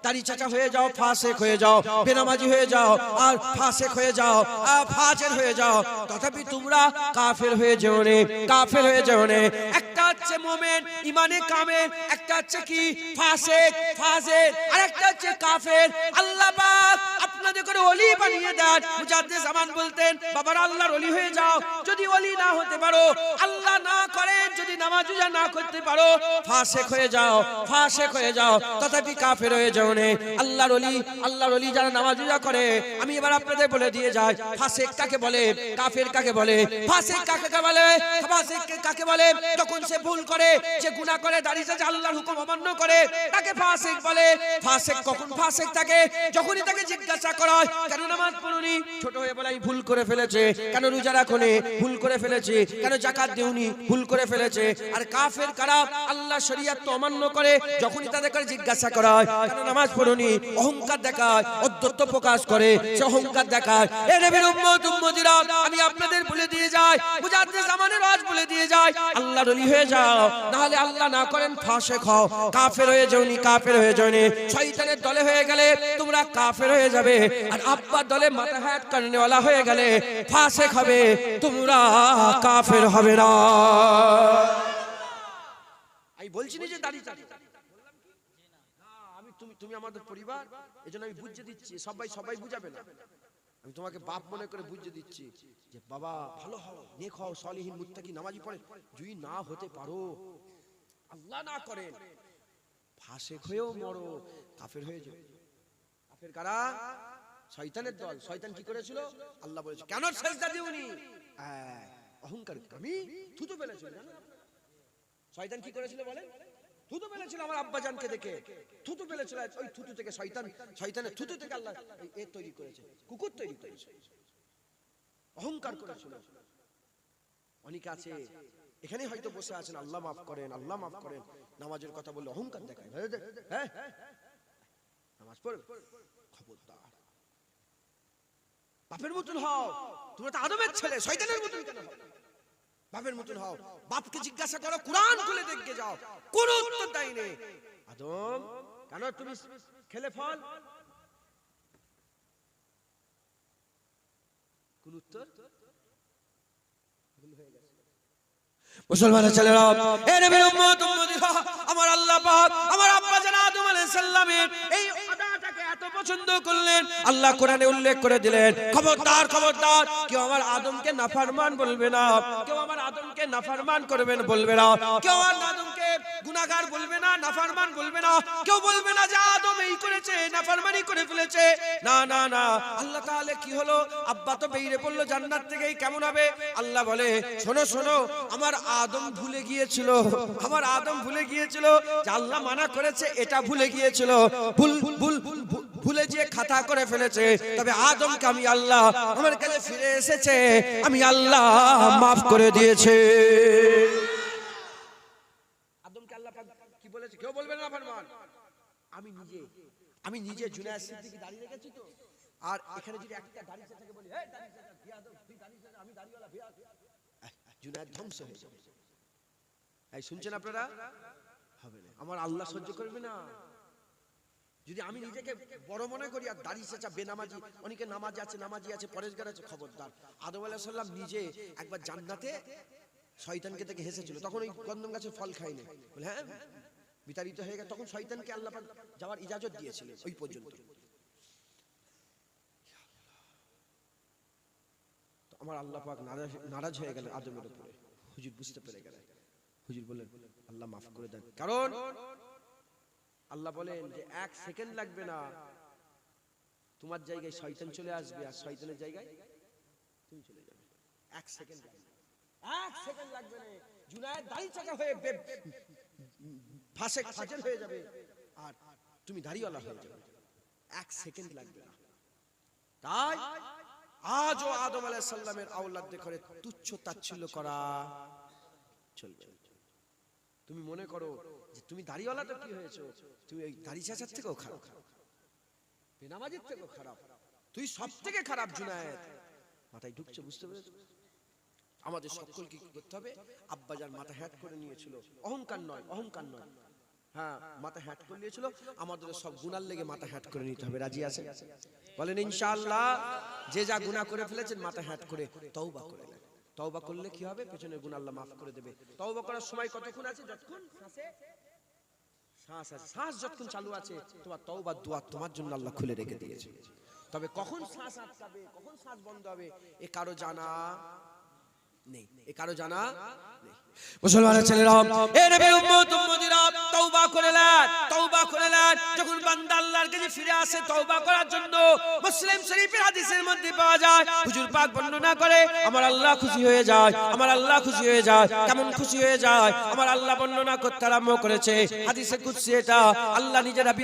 দাড়ি চাচা হয়ে যাও, ফাসেক হয়ে যাও, বেনামাজি হয়ে যাও, আর ফাসেক হয়ে যাও, আর ফাজের হয়ে যাও, তথাপি তোমরা কাফের হয়ে যেও না, কাফের হয়ে যেও না। একটা হচ্ছে মুমিন ইমানে কামেল, একটা হচ্ছে কি ফাসেক ফাজের, আর একটা হচ্ছে কাফের। আল্লাহ পাক আপনাদের করে ওলি বানিয়ে দেন। মুজাদ্দেদ জামান বলতেন, বাবারা আল্লাহর ওলি হয়ে যাও, যদি ওলি না হতে পারো, আল্লাহ না করেন যদি নামাজ রোজা না করতে পারো, ফাসেক হয়ে যাও, ফাসেক হয়ে যাও, তথাপি কাফের হয়ে যাও। আল্লাহর ওলি, আল্লাহর ওলি যারা নামাজ রোজা করে, আমি এবার আপনাদের বলে দিয়ে যাই, ফাসেক কাকে বলে, কাফের কাকে বলে। ফাসেক কাকে বলে? ফাসেক কাকে বলে? যখন সে ভুল করে, যে গুনাহ করে, দাঁড়িয়ে যায়, আল্লাহর হুকুম অমান্য করে, তাকে ফাসেক বলে। ফাসেক কখন ফাসেক থাকে? যখনই তাকে জিজ্ঞাসা করা হয় কেন নামাজ পড়োনি, ছোট হয়ে বলে ভুল করে ফেলেছে, কেন রোজা রাখোনি, ভুল করে ফেলেছে, কেন যাকাত দিওনি, ভুল করে ফেলেছে। আর কাফের কারা? আল্লাহ শরীয়ত তো অমান্য করে, যখনই তাদের করে জিজ্ঞাসা করা হয় কেন নামাজ পড়োনি, অহংকার দেখায়, অদ্যত্ব প্রকাশ করে, সে অহংকার দেখায়। এ নবীর উম্মত উম্মতিরা, আমি আপনাদের বলে দিয়ে যাই, মুজাদ্দেদ জামানের ওয়াজ বলে দিয়ে যাই, আল্লাহর ওলি হয়ে যাও, না হলে আল্লাহ না করেন ফাসেক হও, কাফের হয়ে যাওনি, কাফের হয়ে যাওনি। শয়তানের দলে হয়ে গেলে তোমরা কাফের হয়ে যাবে, আর আব্বার দলে মাথা হাত কানেওয়ালা হয়ে গেলে ফাসেক হবে, তোমরা কাফের হবে না। আমি বলছি না যে দাড়ি চাচা, তুমি আমাদের পরিবার, এজন্য আমি বুঝিয়ে দিচ্ছি, সবাই বুঝাবে না, আমি তোমাকে বাপ মনে করে বুঝিয়ে দিচ্ছি যে বাবা ভালো হও, নেক হও, সলিহিন মুত্তাকি নামাজি পড়ে, যদি না হতে পারো, আল্লাহ না করেন, ফাসেক হয়েও মরো, কাফের হয়ে যাও। কাফের কারা? শয়তানের দল। শয়তান কি করেছিল? আল্লাহ বলেছে কেন সেজদা দিওনি, অহংকার, আমি থুতু ফেলেছিল। শয়তান কি করেছিল বলেন? থুতু ফেলেছিল আমার আব্বাজানকে দেখে, থুতু ফেলেছিল। ওই থুতু থেকে শয়তানের থুতু থেকে আল্লাহ এ তৈরি করেছে, কুকুর তৈরি করেছে। অহংকার করেছিল। অনেকে আছে এখানে হয়তো বসে আছেন, আল্লাহ মাফ করেন, আল্লাহ মাফ করেন, নামাজের কথা বললে অহংকার দেখায়, হ্যাঁ নামাজ পড়বে, খবরদার, বাপের মতন হও। তোমরা তো আদমের ছেলে, শয়তানের মতন কেন হও? বাপের মতন হও। বাপকে জিজ্ঞাসা করো, কোরআন খুলে দেখে যাও, কোন উত্তর দেয়নি। আদম কেন তুমি খেলে ফল? কোন উত্তর? মুসলমানের ছেলেরা, এ নবীর উম্মত উম্মতিরা, আমার আল্লাহ পাক আমার আব্বা জান আদম আলাইহিস সালামের এই আদাটাকে এত পছন্দ করলেন, আল্লাহ কোরআনে উল্লেখ করে দিলেন, খবরদার খবরদার, কেউ আমার আদমকে নাফরমান বলবে না, কেউ আমার আদমকে নাফরমান করবেন বলবে না, কেউ আমার আদমকে গুনাহগার বলবে না, নাফরমান বলবে না, কেউ বলবে না যে আদম এই করেছে, নাফরমানি করে ফেলেছে। না না না, আল্লাহ তাআলা কি হলো, আব্বা তো বেরিয়ে পড়লো জান্নাত থেকে, কেমন হবে? আল্লাহ বলে, শোনো শোনো, আমার আদম ভুলে গিয়েছিল, আমার আদম ভুলে গিয়েছিল যে আল্লাহ মানা করেছে, এটা ভুলে গিয়েছিল, ভুলে যে খাতা করে ফেলেছে। তবে আদমকে আমি আল্লাহ আমার কাছে ফিরে এসেছে, আমি আল্লাহ মাফ করে দিয়েছে। আদমকে আল্লাহ কি বলেছে? কেউ বলবে না ফরমান। আমি নিজে জুনায়েদ সিদ্দিকী দাঁড়িয়ে রেখেছি তো, আর এখানে যদি একটা দাড়ি চাচাকে বলি, এই দাড়ি চাচা বিয়াদব, তুই দাড়ি চাচা, আমি দাড়িওয়ালা বিয়াদব, জুনায়েদ ধ্বংস হয়ে যাবে। এই শুনছেন আপনারা? হবে না, আমার আল্লাহ সহ্য করবে না। যদি আমি নিজেকে বড় মনে করি আর দাড়ি চাচা বেনামাজি, অনেকে নামাজি আছে, পরেশগার আছে, খবরদার। আদম আলাইহিস সালাম নিজে একবার জান্নাতে শয়তানকে থেকে হেসেছিল, তখন ওই গন্ধম গাছের ফল খায়নি, বলে হ্যাঁ বিতাড়িত হয়ে গেছে, তখন শয়তানকে আল্লাহ পাক যাওয়ার ইজাজত দিয়েছিলেন ওই পর্যন্ত। তো আমার আল্লাহ পাক নারাজ হয়ে গেলেন আদমের উপরে। হুজুর বুঝতে পেরে গেলেন, হুজুর বললেন আল্লাহ মাফ করে দেন, কারণ আল্লাহ বলেন যে 1 সেকেন্ড লাগবে না, তোমার জায়গায় শয়তান চলে আসবে, আর শয়তানের জায়গায় তুমি চলে যাবে। 1 সেকেন্ড লাগবে, 1 সেকেন্ড লাগবে না, জুনায়েদ দাড়ি চাকা হয়ে ফাজেল হয়ে যাবে, আর তুমি দাড়িওয়ালা হয়ে যাবে। 1 সেকেন্ড লাগবে না। তাই আজও আদম আলাইহিস সালামের আওলাদদের করে তুচ্ছ তাচ্ছিল্য করা চলবে। তুমি মনে করো যে তুমি দাড়িওয়ালা তো কি হয়েছো, তুমি ওই দাড়ি চাচার থেকেও খারাপ, বেনামাজির থেকেও খারাপ, তুই সব থেকে খারাপ জুনায়েদ। মাথায় ঢুকছে, বুঝতে পেরেছো? আমাদের সকলকে কি করতে হবে? আব্বাজান মাথা হ্যাট করে নিয়েছিল, অহংকার নয়, অহংকার নয়, হ্যাঁ মাথা হ্যাট করে নিয়েছিল, আমাদের সব গুনার লেগে মাথা হ্যাট করে নিতে হবে। রাজি আছেন? বলেন ইনশাআল্লাহ। যে যা গুনাহ করে ফেলেছেন মাথা হ্যাট করে তওবা করে নেন। তওবা করলে কি হবে? পেছনের গুনাহ আল্লাহ মাফ করে দেবে। তওবা করার সময় কতক্ষণ আছে? যতক্ষণ শ্বাস আছে, শ্বাস যতক্ষণ চালু আছে, তোমার তওবার দুয়ার তোমার জন্য আল্লাহ খুলে রেখে দিয়েছে। তবে কখন শ্বাস আটকাবে, কখন শ্বাস বন্ধ হবে, এ কারো জানা নেই, এ কারো জানা নেই। মুসলমানের ছেলেরা, এ নবীর উম্মত উম্মতিরা, তওবা করে নেন, তওবা করে নেন। যখন বান্দা আল্লাহর কাছে ফিরে আসে তওবা করার জন্য, মুসলিম শরীফের হাদিসের মধ্যে পাওয়া যায়, হুজুর পাক বর্ণনা করে, আমার আল্লাহ খুশি হয়ে যায়, আমার আল্লাহ খুশি হয়ে যায়। কেমন খুশি হয়ে যায়? আমার আল্লাহ বর্ণনা করতে আরম্ভ করেছে, হাদিসে কুদসি এটা, আল্লাহ নিজে নবী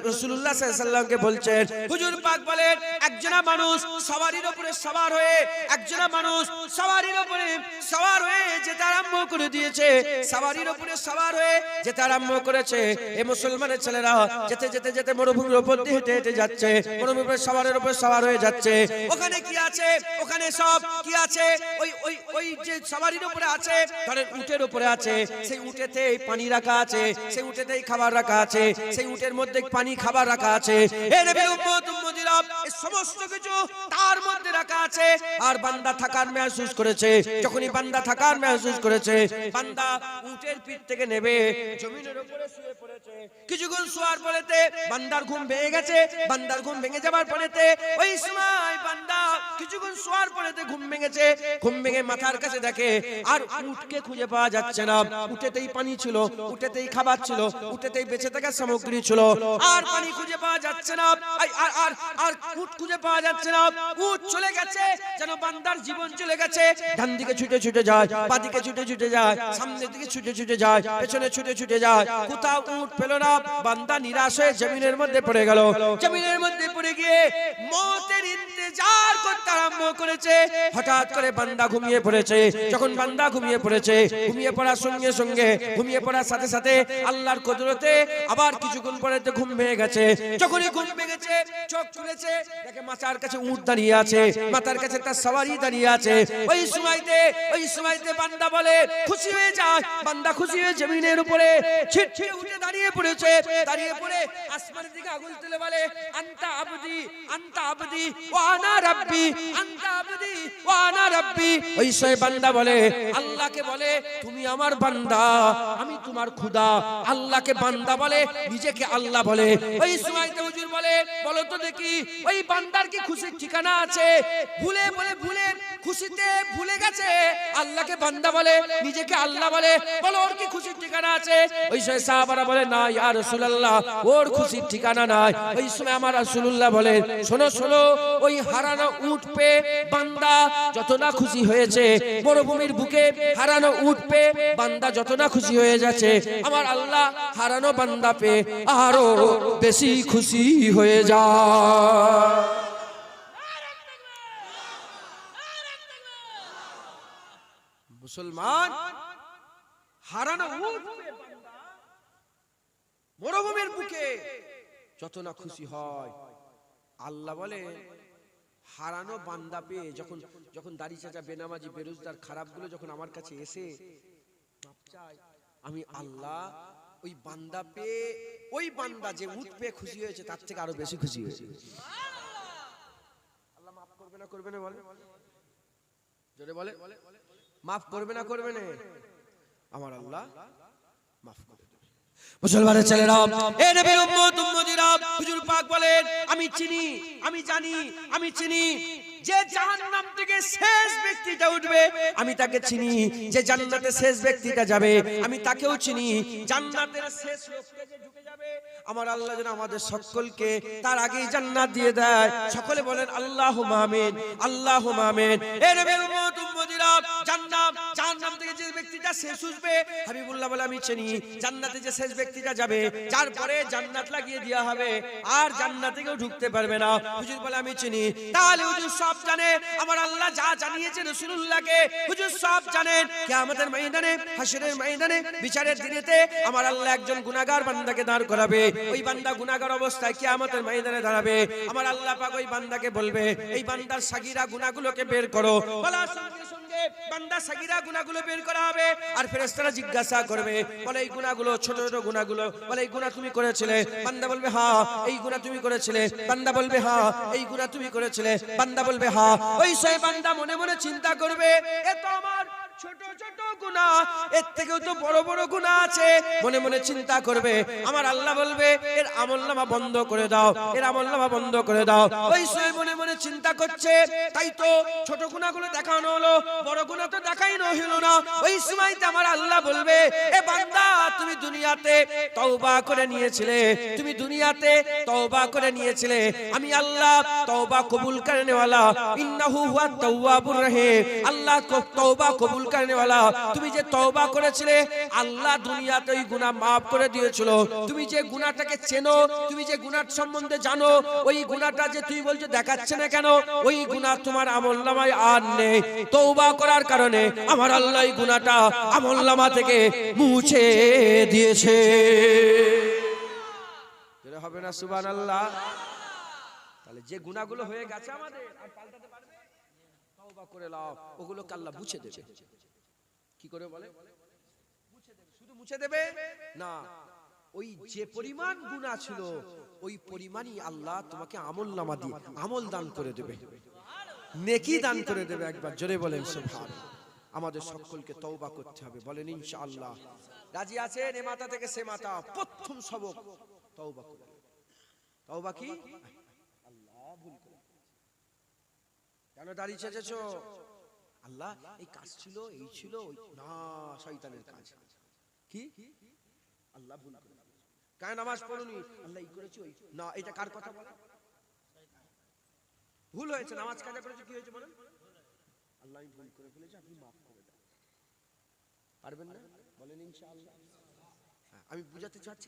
রাসূলুল্লাহ সাল্লাল্লাহু আলাইহি ওয়াসাল্লামকে বলছেন, হুজুর পাক বলেন, একজনা মানুষ সওয়ারির উপরে সওয়ার হয়ে, একজনা মানুষ সওয়ারির উপরে সওয়ার হয়ে যেতে আরম্ভ করে দিয়েছে, সওয়ারির উপরে সওয়ার হয়ে যেতে আরম্ভ করেছে। এই মুসলমানের ছেলেরা যেতে যেতে যেতে মরুভূমির উপর দিয়ে হেঁটে হেঁটে যাচ্ছে, মরুভূমির সওয়ারের উপর সওয়ার হয়ে যাচ্ছে। ওখানে কি আছে? ওখানে সব কি আছে? ওই ওই ওই যে সওয়ারির উপরে আছে, ধরেন উটের উপরে আছে, সেই উটেতে পানি রাখা আছে, সেই উটেতেই খাবার রাখা আছে, সেই উটের মধ্যে পানি খাবার রাখা আছে। এই নবীর উম্মত উম্মতিরা, এই সমস্ত কিছু তার মধ্যে রাখা আছে। আর বান্দা থাকার মেহসুস করেছে, যখনই বান্দা থাকার মেহসুস করেছে, বান্দা উটের পিঠ থেকে নেবে জমিনের উপরে শুয়ে পড়েছে। কিছুক্ষণ শোয়ার পরেতে বান্দার ঘুম ভেঙে গেছে, বান্দার ঘুম ভেঙে যাবার পরেতে ওই সময় বান্দা কিছুক্ষণ শোয়ার পরেতে ঘুম ভেঙেছে, ঘুম ভেঙে মাথার কাছে দেখে আর উটকে খুঁজে পাওয়া যাচ্ছে না। উটেতেই পানি ছিল, উটেতেই খাবার ছিল, উটেতেই বেঁচে থাকার সামগ্রী ছিল, আর পানি খুঁজে পাওয়া যাচ্ছে না, আর উট খুঁজে পাওয়া যাচ্ছে না। উট চলে গেছে, যেন বান্দার জীবন চলে গেছে। ডান দিকে ছুটে ছুটে যায়, বাঁ দিকে ছুটে ছুটে যায়, সামনের দিকে ছুটে ছুটে যায়, পেছনে ছুটে ছুটে যায়, কোথাও উট পেল না। বান্দা নিরাশ হয়ে জমিনের মধ্যে পড়ে গেল। জমিনের মধ্যে পড়ে গিয়ে মওতের ইন্তজার করতে আরম্ভ আরম্ভ করেছে। হঠাৎ করে বান্দা ঘুমিয়ে পড়েছে। যখন বান্দা ঘুমিয়ে পড়েছে, ঘুমিয়ে পড়ার সঙ্গে সঙ্গে, ঘুমিয়ে পড়ার সাথে সাথে আল্লাহর কুদরতে আবার কিছুক্ষণ পরে তো ঘুম ভেঙে গেছে। যখনই ঘুম ভেঙেছে, চোখ খুলেছে, দেখে মাথার কাছে উট দাঁড়িয়ে আছে, মাথার কাছে তার সওয়ারি দাঁড়িয়ে আছে। ওই সময়তে বান্দা বলে, খুশি হয়ে যায়। বান্দা খুশি হয়ে জমিনের উপরে ছিটকে উঠে দাঁড়িয়ে পড়েছে। দাঁড়িয়ে পড়ে আসমানের দিকে আঙুল তুলে বলে, আনতা আবদি, আনতা আবদি ওয়া আনা রাব্বি, আনতা আবদি ওয়া আনা রাব্বি। ওই সময় বান্দা বলে, আল্লাহকে বলে, তুমি আমার বান্দা, আমি তোমার খোদা। আল্লাহকে বান্দা বলে, নিজেকে আল্লাহ বলে। ওই সময়তে হুজুর বলে, বলো তো দেখি, ওই বান্দার কি খুশির ঠিকানা আছে? ভুলে খুশিতে ভুলে গেছে, আল্লাহকে বান্দা বলে, নিজেকে আল্লাহ বলে, বলো ওর কি খুশির ঠিকানা আছে? ওই সময় সাহাবারা বলে, না ইয়া রাসূলুল্লাহ, ওর খুশির ঠিকানা নাই। ওই সময় আমার রাসূলুল্লাহ বলে, শোনো শোনো, ওই হারানো উট পে বান্দা যত না খুশি হয়েছে, মরুভূমির বুকে হারানো উট পে বান্দা যত না খুশি হয়ে যাচ্ছে, আমার আল্লাহ হারানো বান্দা পে আরো বেশি খুশি হয়ে যায়। মুসলমান হারানো উট পে বান্দা মরুভূমির বুকে যত না খুশি হয়, আল্লাহ বলে হারানো বান্দা পেয়ে যখন যখন দাড়ি চাচা, বেনামাজি, বেরোজগার, খারাপগুলো যখন আমার কাছে এসে মাপ চায়, আমি আল্লাহ ওই বান্দা পেয়ে, ওই বান্দা যে উট পেয়ে খুশি হয়েছে তার থেকে আরো বেশি খুশি হয়েছে। আল্লাহ মাফ করবে না করবে না? বলে জোরে বলে, মাফ করবে না করবে না? আমার আল্লাহ মাফ করে দেবে। মুসলমানের ছেলেরা, এ নবীর উম্মত উম্মতিরা, হুজুর পাক বলেন, আমি চিনি, আমি জানি, আমি চিনি যে জাহান্নাম থেকে শেষ ব্যক্তিটা উঠবে, আমি তাকে চিনি। যে জান্নাতে শেষ ব্যক্তিটা যাবে, আমি তাকেও চিনি। জান্নাতের শেষ লোকটা যে ঢুকে যাবে, আমার আল্লাহ যেন আমাদের সকলকে তার আগেই জান্নাত দিয়ে দেয়। সকলে বলেন আল্লাহুম্মা আমিন, আল্লাহুম্মা আমিন। এ নবীর উম্মত উম্মতিরা, জাহান্নাম থেকে যে ব্যক্তিটা শেষ উঠবে, হাবিবুল্লাহ বলে, আমি চিনি। জান্নাতে যে শেষ ব্যক্তিটা যাবে, যার পরে জান্নাত লাগিয়ে দেওয়া হবে, আর জান্নাতে কেউ ঢুকতে পারবে না, হুজুর বলে আমি চিনি। তাহলে হুজুর সব জানে, আমার আল্লাহ যা জানিয়েছে রাসূলুল্লাহকে, হুজুর সব জানেন। কিয়ামতের ময়দানে, হাশরের ময়দানে, বিচারের দিনেতে আমার আল্লাহ একজন গুনাহগার বান্দাকে দাঁড় করাবে। ওই বান্দা গুনাহগার অবস্থায় কিয়ামতের ময়দানে দাঁড়াবে। আমার আল্লাহ পাক ওই বান্দাকে বলবে, এই বান্দার সাগীরা গুনাহগুলোকে বের করো। বলার সঙ্গে সঙ্গে বান্দার সাগীরা গুনাহগুলো বের করা হবে। আর ফেরেশতারা জিজ্ঞাসা করবে, বলে এই গুনাহগুলো, ছোট ছোট গুনাহগুলো, বলে এই গুনাহ তুমি করেছিলে? বান্দা বলবে হ্যাঁ। এই গুনাহ তুমি করেছিলে? বান্দা বলবে হ্যাঁ। এই গুনাহ তুমি করেছিলে? বান্দা বলবে হ্যাঁ। ওই সেই বান্দা মনে মনে চিন্তা করবে, এ তো আমার ছোট ছোট গুনাহ, এর থেকেও তো বড় বড় গুনাহ আছে। মনে মনে চিন্তা করবে। আমার আল্লাহ বলবে, এর আমলনামা বন্ধ করে দাও, এর আমলনামা বন্ধ করে দাও। ওই সময় মনে মনে চিন্তা করছে, তাই তো ছোট গুনাহগুলো দেখানো হলো, বড় গুনাহ তো দেখাইনো হলো না। ওই সময়তে আমার আল্লাহ বলবে, এ বান্দা, তুমি দুনিয়াতে তওবা করে নিয়েছিলে, তুমি দুনিয়াতে তওবা করে নিয়েছিলে। আমি আল্লাহ তওবা কবুল করনে ওয়ালা, ইন্নাহু হুয়াত তাওয়াবুর রহিম। আল্লাহ তওবা কবুল করনে ওয়ালা। তুমি যে তওবা করেছিলে, আল্লাহ দুনিয়াতে ওই গুনাহ maaf করে দিয়েছিল। তুমি যে গুনাহটাকে চেনো, তুমি যে গুনাহ সম্বন্ধে জানো, ওই গুনাহটা যে তুই বলছো দেখাচ্ছে না কেন, ওই গুনাহ তোমার আমলনামায় আর নেই। তওবা করার কারণে আমার আল্লাহ এই গুনাহটা আমলনামা থেকে মুছে দিয়েছে। যেটা হবে না সুবহানাল্লাহ। তাহলে যে গুনাহগুলো হয়ে গেছে আমাদের, আর পাল্টাতে পারবে? তওবা করে নাও, ওগুলোকে আল্লাহ মুছে দেবে। কি করে বলে? মুছে দেবে। শুধু মুছে দেবে না, ওই যে পরিমাণ গুনাহ ছিল, ওই পরিমাণই আল্লাহ তোমাকে আমলনামা দিয়ে আমল দান করে দেবে, নেকি দান করে দেবে। একবার জোরে বলেন সুবহানাল্লাহ। আমাদের সকলকে তওবা করতে হবে, বলেন ইনশাআল্লাহ। রাজি আছেন? এ মাথা থেকে সে মাথা, প্রথম সবক তওবা করে। তওবা কি? আল্লাহ ভুল করে কেন দাঁড়িয়ে চেয়েছো? আল্লাহ এই কাজ ছিল, এই ছিল, না, শয়তানের কাজ। কি? আল্লাহ ভুল করে। কার নামাজ পড়ুনি? আল্লাহ এই করেছি, ওই না, এটা কার কথা বলে? ভুল হয়েছে, নামাজ কাজা করেছে, কি হয়েছে বলেন? আল্লাহ আমি ভুল করে ফেলেছি, আপনি মাফ করে দেন। পারবেন না? বলেন ইনশাআল্লাহ। হ্যাঁ, আমি বুঝাতে চাচ্ছি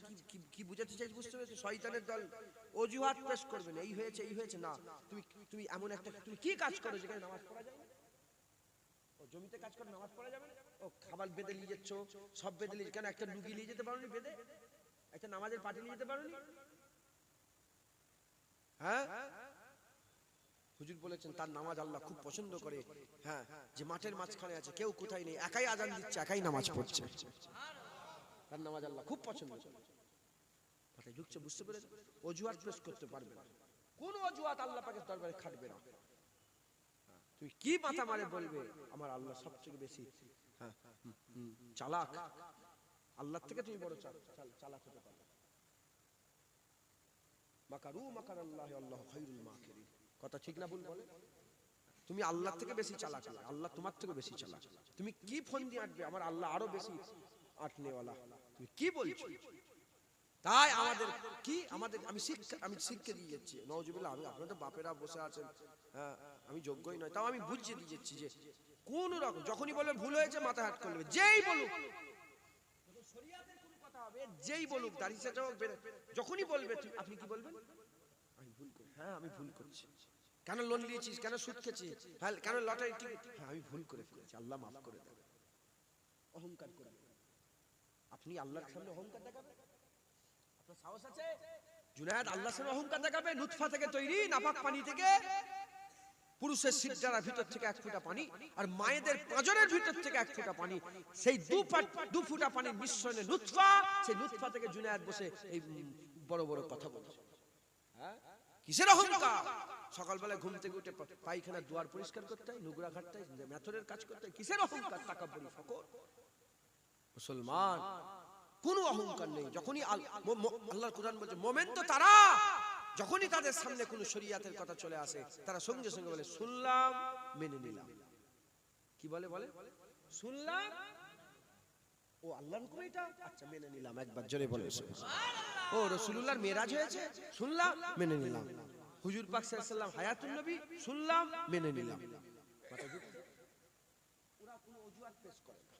কি বুঝাতে চাইছি বুঝতে পেরেছো? শয়তানের দল অজুহাত পেশ করবে না, এই হয়েছে না। তুমি এমন একটা তুমি কি কাজ করো যেখানে নামাজ পড়া যায় না? ও জমিতে কাজ করে নামাজ পড়া যাবে না? ও খাবার বেঁধে নিয়ে যাচ্ছ, সব বেঁধে নিয়ে, কেন একটা লুগি নিয়ে যেতে পারোনি বেঁধে? একটা নামাজের পার্টি নিয়ে যেতে পারোনি? হ্যাঁ, হুজুর বলেছেন তার নামাজ আল্লাহ খুব পছন্দ করে। হ্যাঁ, যে মাঠের মাঝখানে আছে, কেউ কোথায় নেই, একাই আজান দিচ্ছে, একাই নামাজ পড়ছে, তার নামাজ আল্লাহ খুব পছন্দ করে। মাথায় ঢুকছে? বুঝতে পেরেছ? অজুহাত পেশ করতে পারবে না, কোন অজুহাত আল্লাহ পাকের দরবারে খাটবে না। তুমি কি মাথা মারে বলবে আমার আল্লাহ সবচেয়ে বেশি চালাক, আল্লাহ থেকে তুমি বড় চালাক হতে পারবে। মাকারু মাকারাল্লাহি আল্লাহু খায়রুল মাকিরিন, কথা ঠিক না ভুল বলে? তুমি আল্লাহ থেকে বেশি চালাক, আল্লাহ তোমার থেকে বেশি চালাক। তুমি কি ফোন দিয়ে আটবে, আমার আল্লাহ আরো বেশি আটনেওয়ালা। তুমি কি বলছো? তাই আমি শিক্ষা দিয়ে যাচ্ছি, নওজুবিল্লাহ। আমি আপনাদের বাপেরা বসে আছেন, হ্যাঁ, আমি যোগ্যই নয়, তাও আমি বুঝিয়ে দিয়ে যাচ্ছি যে কোন রকম যখনই বলবে ভুল হয়েছে মাথা হাত করবে, যেই বলুক শরীয়তের কোন কথা হবে, যেই বলুক দাঁড়িয়ে যখনই বলবে আপনি কি বলবেন? আমি ভুল করি, হ্যাঁ আমি ভুল করছি। কেন লোন নিয়েছিস, কেন সুদ খেয়েছিস, হ্যাঁ কেন লটারি টিকিট, হ্যাঁ আমি ভুল করে ফেলেছি, আল্লাহ মাফ করে দেবে। অহংকার করে আপনি আল্লাহর সামনে অহংকার দেখাবেন? আপনার সাহস আছে? জুনায়েদ আল্লাহর সামনে অহংকার দেখাবে? নুতফা থেকে তৈরি, নাপাক পানি থেকে, পুরুষের সিজদার ভিতর থেকে এক ফোঁটা পানি, আর মায়েদের পাঁজরের ভিতর থেকে এক ফোঁটা পানি, সেই দু ফোঁটা পানির মিশ্রণে নুতফা, সেই নুতফা থেকে জুনায়েদ বসে এই বড় বড় কথা বলছে। হ্যাঁ, কিসের অহংকার? সকালবেলা ঘুম থেকে উঠে পায়খানা দুয়ার পরিষ্কার করতে হয়, নোংরা ঘাটতে হয়, মেথরের কাজ করতে হয়, কিসের অহংকার? তাকাব্বুরি ফকর। মুসলমান কোনো অহংকার নেই। যখনই আল্লাহর কোরআন বলছে মুমিন তো তারা, যখনই তাদের সামনে কোনো শরীয়তের কথা চলে আসে তারা সঙ্গে সঙ্গে বলে শুনলাম, মেনে নিলাম। কি বলে? শুনলাম, ও আল্লাহর হুকুম এটা, আচ্ছা মেনে নিলাম। একবার জোরে বলে সুবহানাল্লাহ। ও রাসূলুল্লাহর মেরাজ হয়েছে, শুনলাম, মেনে নিলাম। হুজুর পাক সাল্লাল্লাহু আলাইহি ওয়াসাল্লাম হায়াতুন নবী, শুনলাম, মেনে নিলাম। ওরা কোনো অজুহাত পেশ করে না।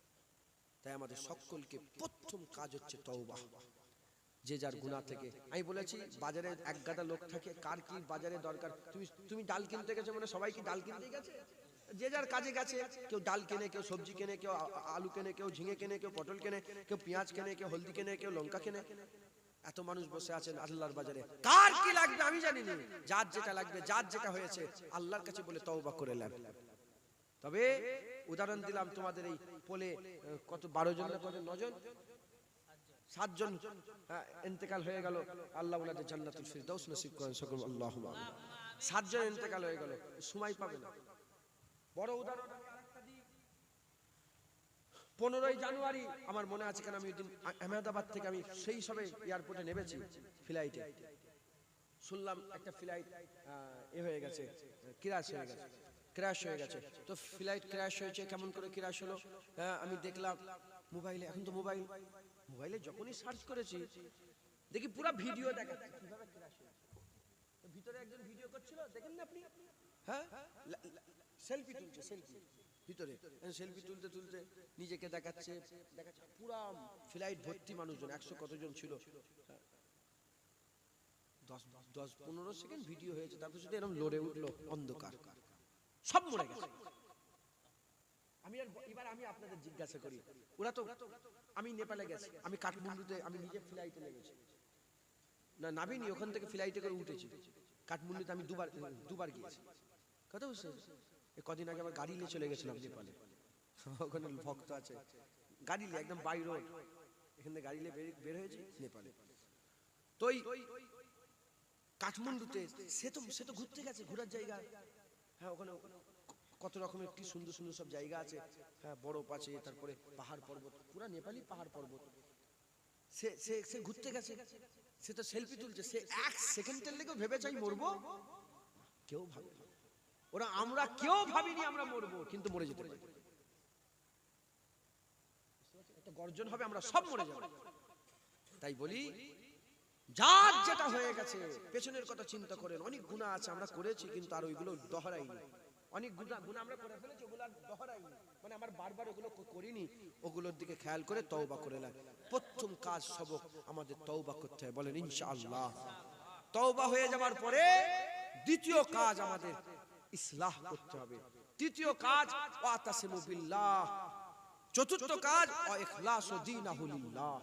তাই আমাদের সকলকে প্রথম কাজ হচ্ছে তওবা, যে যার গুনাহ থেকে। আমি বলেছি বাজারে এক গাদা লোক থাকে, কার কি বাজারে দরকার। তুমি ডাল কিনতে গেছো মানে সবাই কি ডাল কিনতে গেছে? যে যার কাজে গেছে, কেউ ডাল কেনে, কেউ সবজি কেনে, কেউ আলু কেনে, কেউ ঝিঙে কেনে, কেউ পটল কেনে, কেউ পেঁয়াজ কেনে, কেউ হলদি কেনে, কেউ লঙ্কা কেনে। এত মানুষ বসে আছেন আল্লাহর বাজারে, কার কি লাগবে আমি জানি না। যার যেটা লাগবে, যার যেটা হয়েছে আল্লাহর কাছে বলে তওবা করে নেন। তবে উদাহরণ দিলাম তোমাদের এই পোলে কত 12 জন না কত 9 জন 7 জন ইন্তেকাল হয়ে গেল। আল্লাহ ওনাদের জান্নাতুল ফিরদাউস নসিব করেন সকল, আল্লাহুম্মা আমিন। 7 জন ইন্তেকাল হয়ে গেল, সময় পাবে না। বড় উদাহরণ আমি আরেকটা দিই। 15ই জানুয়ারি আমার মনে আছে, কারণ আমি ওই দিন আহমেদাবাদ থেকে আমি সেই সবে এয়ারপোর্টে নেমেছি ফ্লাইটে, শুনলাম একটা ফ্লাইট হয়ে গেছে, ক্র্যাশ হয়ে গেছে। তো ফ্লাইট ক্র্যাশ হয়েছে, কেমন করে ক্র্যাশ হলো? আমি দেখলাম মোবাইলে, এখন তো মোবাইলে যখনই সার্চ করেছি দেখি পুরো ভিডিও দেখাচ্ছে কিভাবে ক্র্যাশ হয়েছে। তো ভিতরে একজন ভিডিও করছিল, দেখেন না আপনি? হ্যাঁ, সেলফি তুলছে, ভিতরে সেলফি তুলতে নিজেকে দেখাচ্ছে পুরো ফ্লাইট ভর্তি মানুষজন, 100 কতজন ছিল। 10-15 সেকেন্ড ভিডিও হয়েছে, তারপর শুধু এরকম লড়ে উঠলো, অন্ধকার, সব মরে গেছে। এবার আমি আপনাদের জিজ্ঞাসা করি, ওরা তো, আমি নেপালে গেছি, আমি কাঠমান্ডুতে, আমি নিজে ফ্লাইটে লেগেছি না, নামিনি, ওখান থেকে ফ্লাইটে করে উঠেছি। কাঠমান্ডুতে আমি দুবার গিয়েছি। কথা বুঝছেন? কদিন আগে আমার গাড়ি নিয়ে চলে গেছিলাম নেপালে, ওখানে ভক্ত আছে, গাড়ি নিয়ে একদম বাই রোড, এখান থেকে গাড়ি নিয়ে বের হয়েছি নেপালে। তো কাঠমান্ডুতে সে তো ঘুরতে গেছে, ঘোরার জায়গা। হ্যাঁ, ওখানে কত রকমের কি সুন্দর সুন্দর সব জায়গা আছে। হ্যাঁ, বরফ আছে, তারপরে পাহাড় পর্বত, পুরা নেপালি পাহাড় পর্বত। সে ঘুরতে গেছে, সে তো সেলফি তুলছে। সে 1 সেকেন্ডের লেগেও ভেবেছে আমি মরবো? কেউ ভাবে না। আমরা কেউ ভাবিনি আমরা মরবো, কিন্তু মরে যেতে পারি। একটা গর্জন হবে, আমরা সব মরে যাব। তাই বলি, যার যেটা হয়ে গেছে পেছনের কথা চিন্তা করেন। অনেক গুনাহ আছে আমরা করেছি, কিন্তু আর ওইগুলো দহরাইনি। অনেক গুনাহ আমরা করে ফেলেছি, ওগুলো আর দহরাইনি, মানে আমার বারবার ওগুলো করিনি, ওগুলোর দিকে খেয়াল করে তওবা করে লাগে। প্রথম কাজ সবক আমাদের তওবা করতে হবে, বলেন ইনশাআল্লাহ। তওবা হয়ে যাওয়ার পরে দ্বিতীয় কাজ আমাদের ইসলাহ করতে হবে। তৃতীয় কাজ ওয়াতাসিমু বিল্লাহ। চতুর্থ কাজ ওয়া ইখলাসু দীনাহু লিল্লাহ।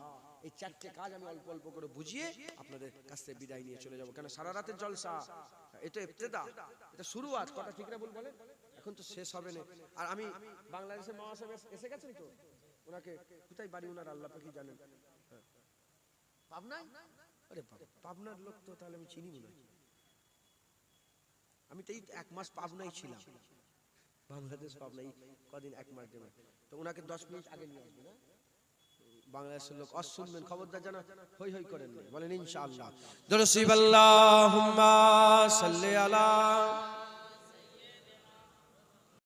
এই চারটি কাজ আমি অল্প অল্প করে বুঝিয়ে আপনাদের কাছ থেকে বিদায় নিয়ে চলে যাব, কেন সারা রাতের জলসা এটা ইবতিদা, এটা শুরুয়াত, কথা ঠিক না ভুল বলেন, এখন তো শেষ হবে না। আর আমি বাংলাদেশের মাওয়া সাহেব এসে গেছেন তো, ওনাকে কোথায় বাড়ি ওনার আল্লাহ পাকই জানেন, পাবনায়। আরে বাবা, পাবনার লোক তো তাহলে আমি চিনি না, আমি তো এই 1 মাস পাবনায় ছিলাম, বাংলাদেশ পাবনায় কদিন 1 মাস দেবে, তো ওনাকে 10 মিনিট আগে নিয়ে আসবে না, বাংলাদেশের লোক শুনবেন, খবরদার জানা হই হই করেন না, বলেন ইনশাআল্লাহ। দরুদ আল্লাহুম্মা সাল্লি আলা